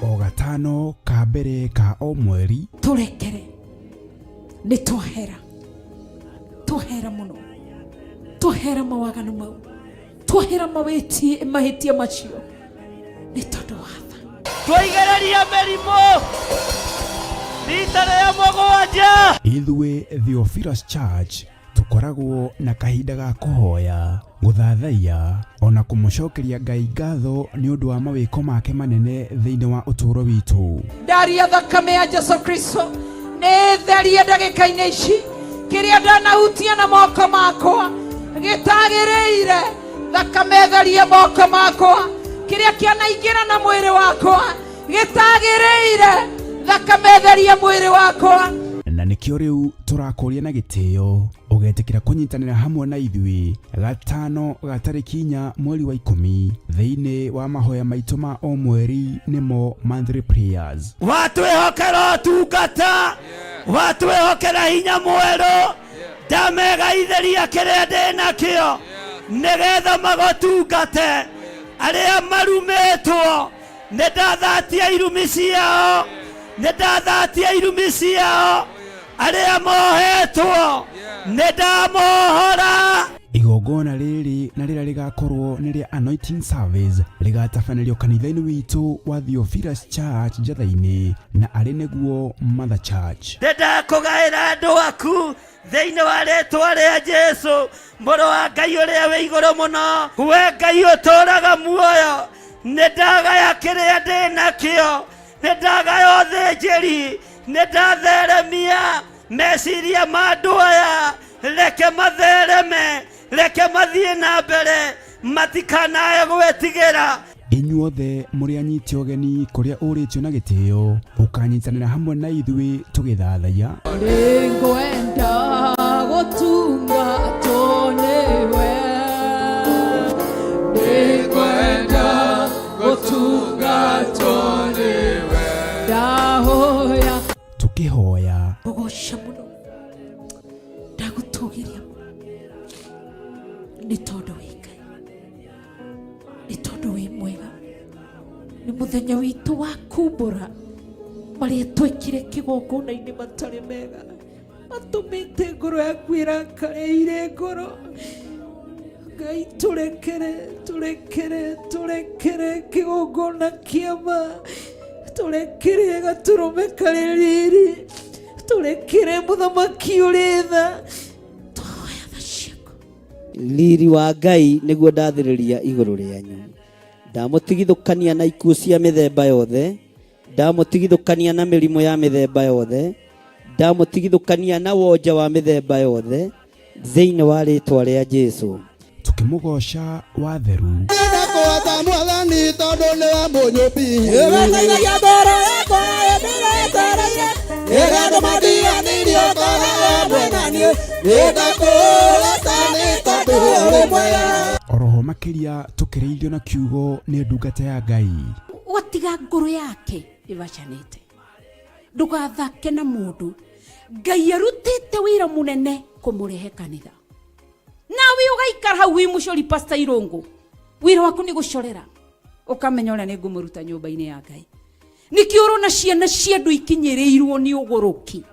o gatano ka mbere ka o mweri turekere nĩ twahera mũno, twahera mawaganu mau, twahera mahĩtia macio nĩ tondũ wa tha. Twaigĩrĩria mĩrimũ rita rĩa mũgwanja. Ithuĩ Theophilus Church tukoragwo na kahinda ga kũhoya, gũthathaiya ona kũmũcokeria Ngai ngatho nĩ ũndũ wa mawĩko make manene thĩinĩ wa ũtũũro witũ. Ndaria thakame ya Jesu Kristo nĩ therie ndagĩka-inĩ ici kĩrĩa ndanahutia na moko makwa gĩtagĩrĩire. Thakame therie moko makwa, kĩrĩa kĩanaingĩra na mwĩrĩ wakwa gĩtagĩrĩire. Thakame therie mwĩrĩ wakwa. Na nĩkĩo rĩu tũrakũria na gĩtĩo ũgetĩkĩra kũnyitanĩra hamwe na ithuĩ gatano ga tarĩki 4 mweri wa 10 thĩinĩ wa mahoya maitũ ma o mweri nĩmo monthly prayers. Watwĩhokera ũtungata, watwĩhokera hinya mwerũ, ndamegaithĩria kĩrĩa ndĩ nakĩo nĩgetha magũtungate. Arĩa marumĩtwo nĩndathatia irumi ciao, arĩa mohetwo nĩ ndamohora. Igongona rĩrĩ na rĩrĩa rĩgakorwo nĩ rĩa anointing service rĩgatabanĩrio kanitha-inĩ witũ wa Theophilus Church Njatha-inĩ na arĩ nĩguo Mother Church. Ndĩndakũgaĩra andũ aku thĩinĩ wa rĩĩtwa rĩa Jesũ, mũrũ wa Ngai ũrĩa wĩ igũrũ mũno. We Ngai ũtũũraga muoyo, nĩ ndagaya kĩrĩa ndĩ nakĩo, nĩ ndagaya ũthĩnjĩri, nĩ ndatheremia meciria ma andũ aya, reke mathereme, reke mathiĩ na mbere, matikanae gwĩtigĩra. Inyuothe mũrĩ anyiti ũgeni kũrĩa ũrĩtio na gĩtĩo ũkanyitanĩra hamwe na ithuĩ tũgĩthathaiya. Nĩngwenda gũtungatwo nĩwe, nĩngwenda gũtungatwo nĩwe, ndahoya tũkĩhoya Gũgũca mũno, ndagũtũgĩria mũno, nĩ tondũ wĩ Ngai, nĩ tondũ wĩ mwega, nĩ mũthenya witũ wa kumbũra marĩa twekire kĩgongona-inĩ matarĩ mega, matũmĩte ngoro yaku ĩrakare irĩ ngoro. Ngai tũrekere kĩgongona kĩama, tũrekere gatũrũme karĩ riri, tũrekere mũthamaki ũrĩ tha, tũhoya tha ciaku. Riri wa Ngai nĩguo ndathĩrĩria igũrũ rĩanyu. Ndamũtigithũkania na ikuũ cia mĩthemba yothe, ndamũtigithũkania na mĩrimũ ya mĩthemba yothe, ndamũtigithũkania na wonja wa mĩthemba yothe thĩinĩ wa rĩĩtwa rĩa Jesũ. Tukĩmũgoca wa theru. Ndakũhota Mwathani tondũ nĩwe mũnyũmbi. Ĩgataithagia ngoro yakwa ĩndĩretereire, ĩrĩa mathianĩirio ngoro mwena niĩ, nĩndakũhota nĩ tondũ ũrĩ mwega. Oroho makĩria tũkĩrĩithio na kiugo nĩ ndungata ya Ngai. Watiga ngoro yake ĩbacanĩte, ndũgathake na mũndũ. Ngai arutĩte wĩra mũnene kũmũrehe kanitha, nawe ũgaikara hau wĩ mũcori Pastor Irũngũ, wĩra waku nĩ gũcorera, ũkamenya ũrĩa nĩ ngũmũruta nyũmba-inĩ ya Ngai. Nĩkĩo ũrona ciana cia andũ ikinyĩrĩirwo nĩ ũgũrũki,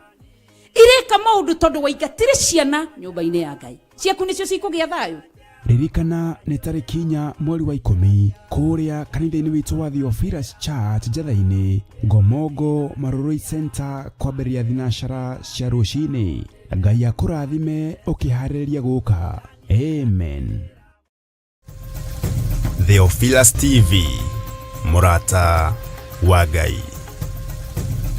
ireka maũndũ tondũ waingatire ciana nyũmba-inĩ ya Ngai, ciaku nĩcio cikũgĩa thayũ. Ririkana nĩ tarĩki 4 mweri wa 10 kũrĩa kanitha-inĩ witũ wa Theophilus Church Njatha-inĩ, Ngomongo Maroroi Center kwambĩrĩria thinacara cia rũcinĩ. Ngai akũrathime ũkĩharĩrĩria gũka. Amen. Theophilus TV, mũrata wa Ngai.